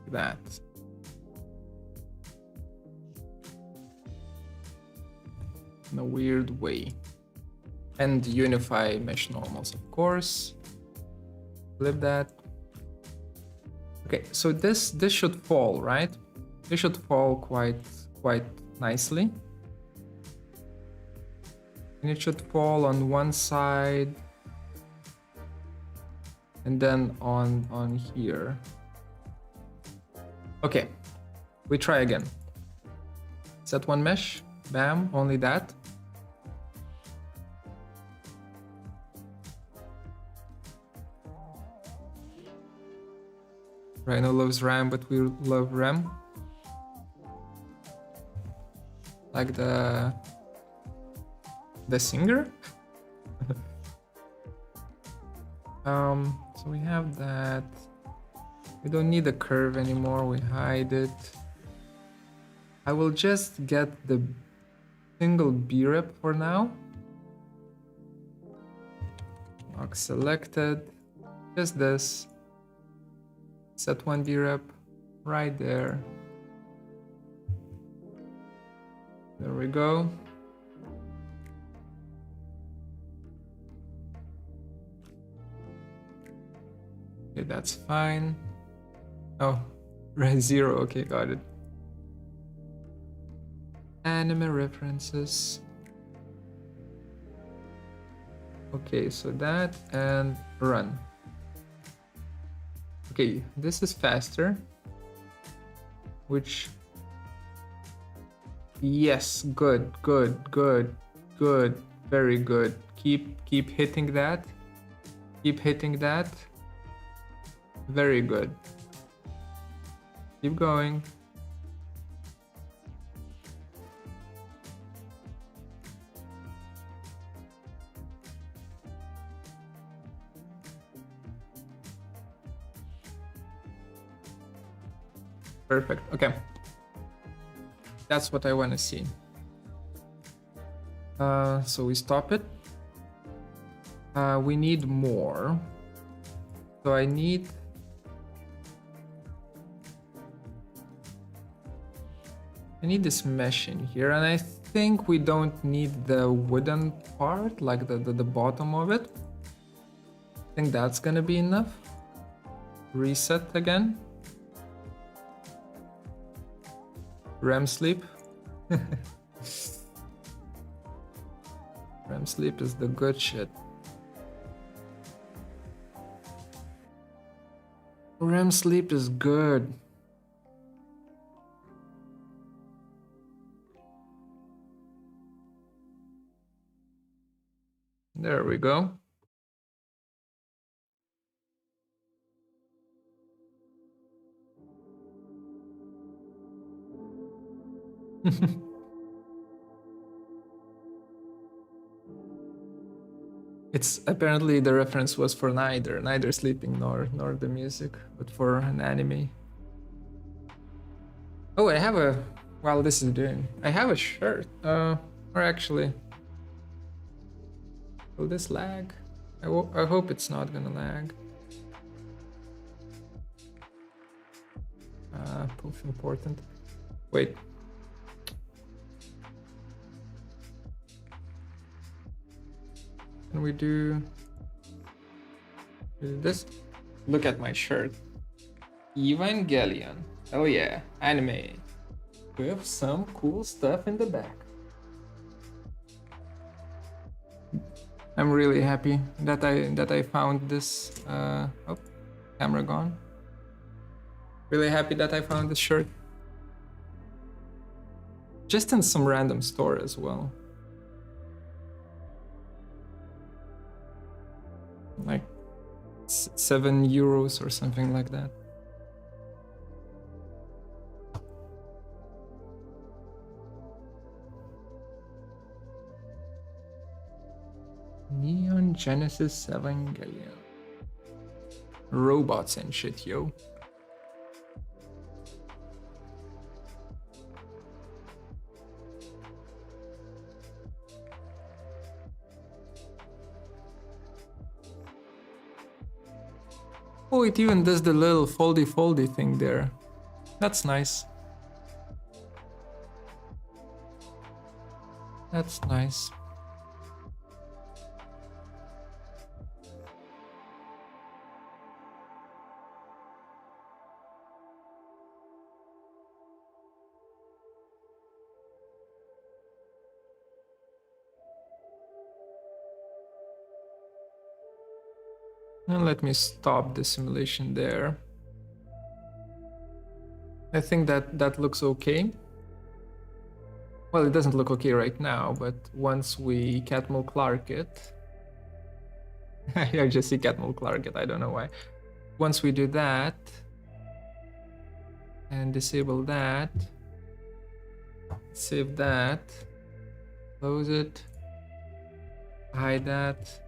That. In a weird way. And unify mesh normals, of course. Flip that. Okay, so this should fall, right? This should fall quite nicely. And it should fall on one side and then on here. Okay, we try again. Set one mesh, bam, only that. Rhino loves RAM, but we love RAM. Like the singer. So we have that. We don't need the curve anymore, we hide it. I will just get the single B-rep for now. Lock selected, just this. Set one B-rep right there. There we go. Okay, that's fine. Oh, red 0, okay, got it. Anime references. Okay, so that and run. Okay, this is faster. Which... Yes, good. Very good. Keep hitting that. Keep hitting that. Very good. Keep going. Perfect. Okay. That's what I want to see. So we stop it. We need more. So I need... this mesh in here, and I think we don't need the wooden part, like the bottom of it. I think that's gonna be enough. Reset again. REM sleep. REM sleep is the good shit. REM sleep is good. There we go. It's apparently the reference was for neither sleeping nor the music, but for an anime. Oh, I have a, while this is doing, I have a shirt. Or actually, will this lag? I hope it's not gonna lag. Proof important. Wait. Can we do this? Look at my shirt. Evangelion. Oh yeah, anime. With some cool stuff in the back. I'm really happy that I found this. Oh, camera gone. Really happy that I found this shirt. Just in some random store as well. Like 7 euros or something like that. Neon Genesis Evangelion. Robots and shit, yo. Oh, it even does the little foldy thing there. That's nice. That's nice. And let me stop the simulation there. I think that looks okay. Well, it doesn't look okay right now, but once we Catmull Clark it, I just see Catmull Clark it, I don't know why. Once we do that, and disable that, save that, close it, hide that.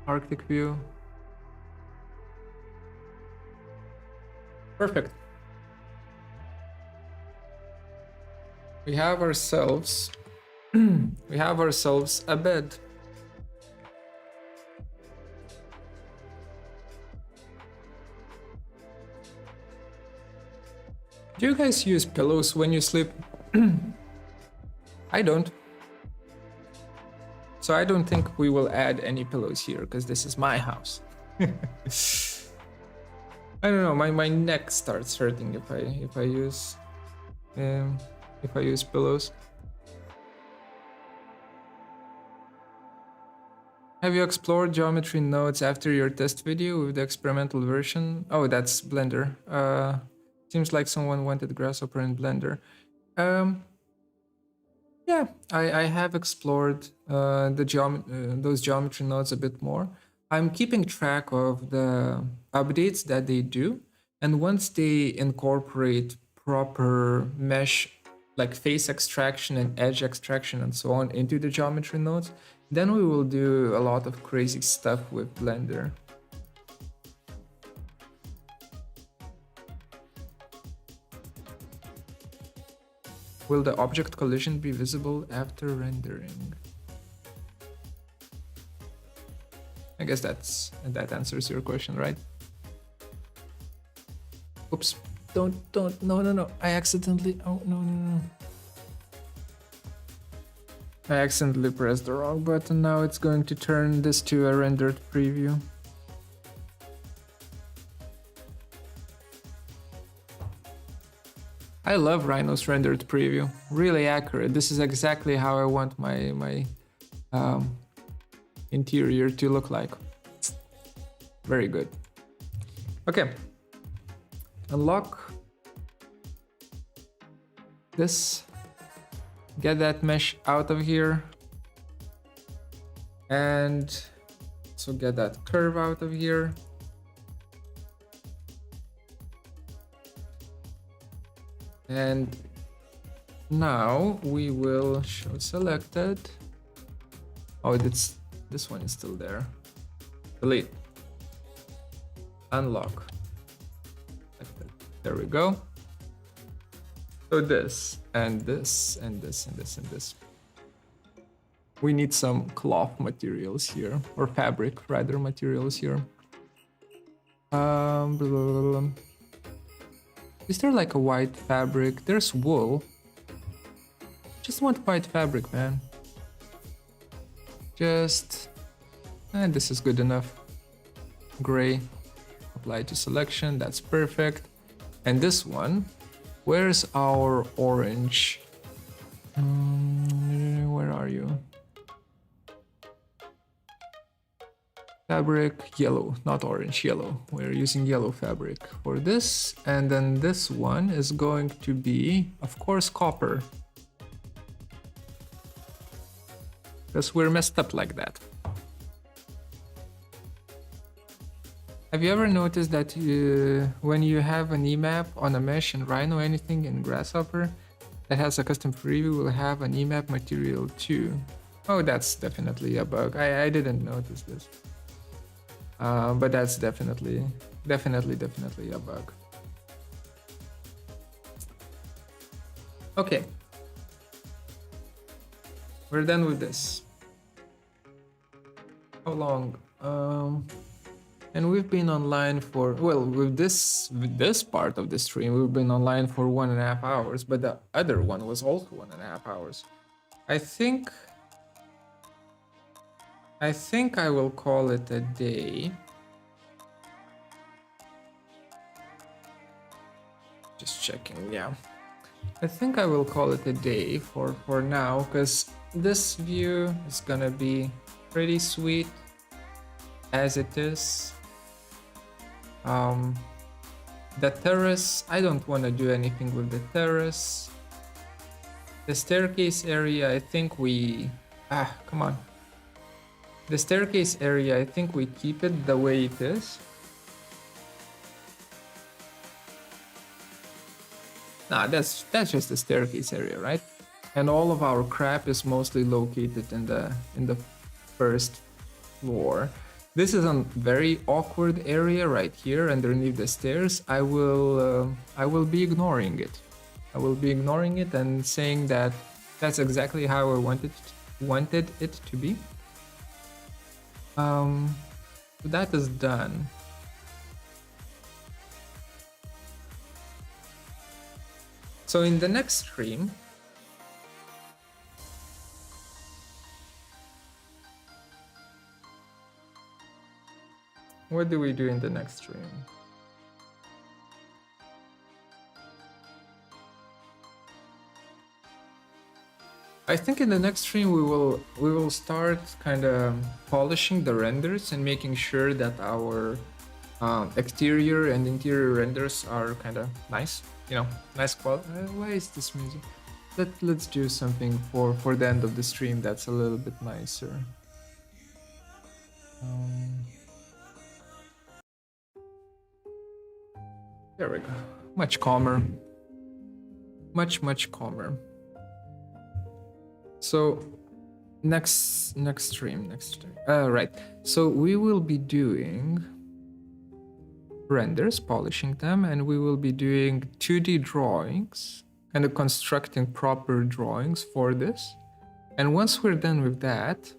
Arctic view. Perfect. We have ourselves a bed. Do you guys use pillows when you sleep? I don't. So I don't think we will add any pillows here because this is my house. I don't know. My neck starts hurting if I use pillows. Have you explored geometry nodes after your test video with the experimental version? Oh, that's Blender. Seems like someone wanted Grasshopper in Blender. Yeah, I have explored those geometry nodes a bit more. I'm keeping track of the updates that they do, and once they incorporate proper mesh, like face extraction and edge extraction and so on into the geometry nodes, then we will do a lot of crazy stuff with Blender. Will the object collision be visible after rendering? I guess that answers your question, right? Oops, don't, no. I accidentally, oh, no. I accidentally pressed the wrong button. Now it's going to turn this to a rendered preview. I love Rhino's rendered preview. Really accurate. This is exactly how I want my interior to look like. Very good. Okay. Unlock this. Get that mesh out of here. And so get that curve out of here. And now we will show selected. Oh, this one is still there. Delete. Unlock. There we go. So this and this and this and this and this. We need some cloth materials here, or fabric rather materials here. Blah, blah, blah, blah. Is there like a white fabric? There's wool. Just want white fabric, man. And this is good enough. Gray. Apply to selection. That's perfect. And this one. Where's our orange? Where are you? Fabric, yellow, not orange, yellow. We're using yellow fabric for this. And then this one is going to be, of course, copper. Because we're messed up like that. Have you ever noticed that when you have an emap on a mesh in Rhino, anything in Grasshopper that has a custom preview will have an emap material too? Oh, that's definitely a bug. I didn't notice this. But that's definitely a bug. Okay. We're done with this. How long? And we've been online for, well, with this part of the stream, we've been online for 1.5 hours, but the other one was also 1.5 hours. I think I will call it a day. Just checking, yeah. I think I will call it a day for now, because this view is gonna be pretty sweet as it is. The terrace, I don't want to do anything with the terrace. The staircase area, I think we... come on. The staircase area, I think we keep it the way it is. Nah, that's just the staircase area, right? And all of our crap is mostly located in the first floor. This is a very awkward area right here underneath the stairs. I will be ignoring it. I will be ignoring it and saying that that's exactly how I wanted it to be. So that is done. So in the next stream, what do we do in the next stream? I think in the next stream we will start kind of polishing the renders and making sure that our exterior and interior renders are kind of nice, you know, nice quality. Why is this music? Let's do something for the end of the stream that's a little bit nicer. There we go. Much calmer. Much calmer. So next stream. Right. So we will be doing renders, polishing them, and we will be doing 2D drawings, kind of constructing proper drawings for this. And once we're done with that,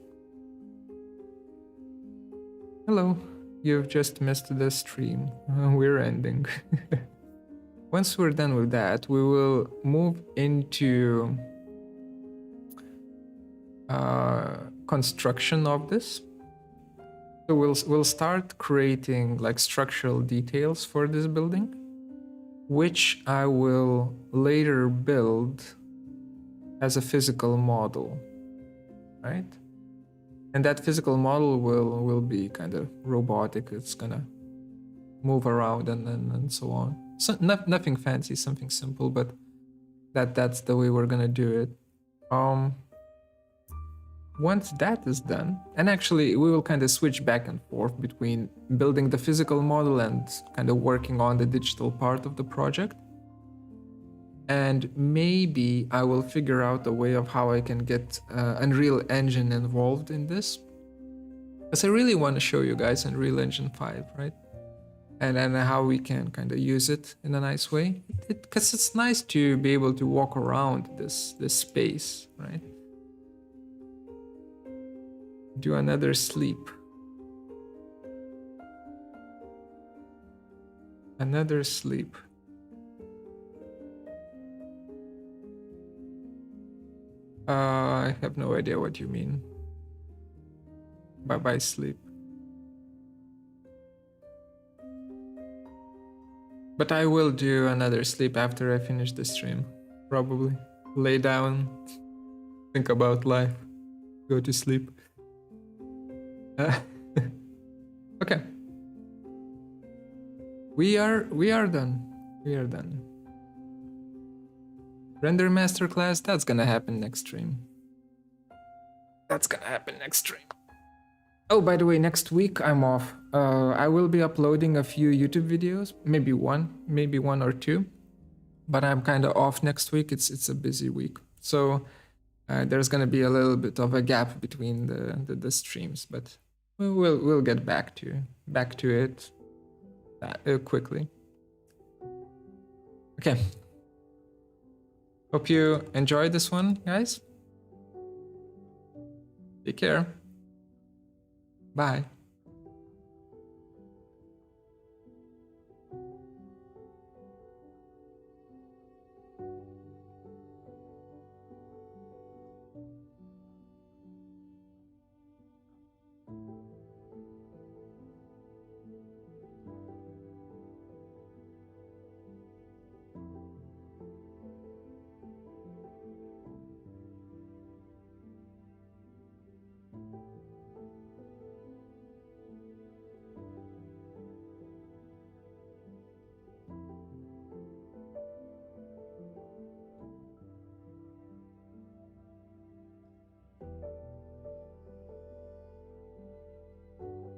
hello, you've just missed the stream. We're ending. Once we're done with that, we will move into construction of this. So we'll start creating like structural details for this building, which I will later build as a physical model, right? And that physical model will be kind of robotic. It's gonna move around and so on. So nothing fancy, something simple, but that's the way we're gonna do it. Once that is done, and actually we will kind of switch back and forth between building the physical model and kind of working on the digital part of the project. And maybe I will figure out a way of how I can get Unreal Engine involved in this. Because I really want to show you guys Unreal Engine 5, right? And then how we can kind of use it in a nice way. Because it's nice to be able to walk around this space, right? Do another sleep. Another sleep. I have no idea what you mean. Bye-bye sleep. But I will do another sleep after I finish the stream. Probably. Lay down. Think about life. Go to sleep. Okay. We are done. We are done. Render masterclass, that's gonna happen next stream. That's gonna happen next stream. Oh, by the way, next week I'm off. I will be uploading a few YouTube videos, maybe one or two, but I'm kind of off next week. It's a busy week, so there's gonna be a little bit of a gap between the streams, but we'll get back to it quickly. Okay. Hope you enjoyed this one, guys. Take care. Bye.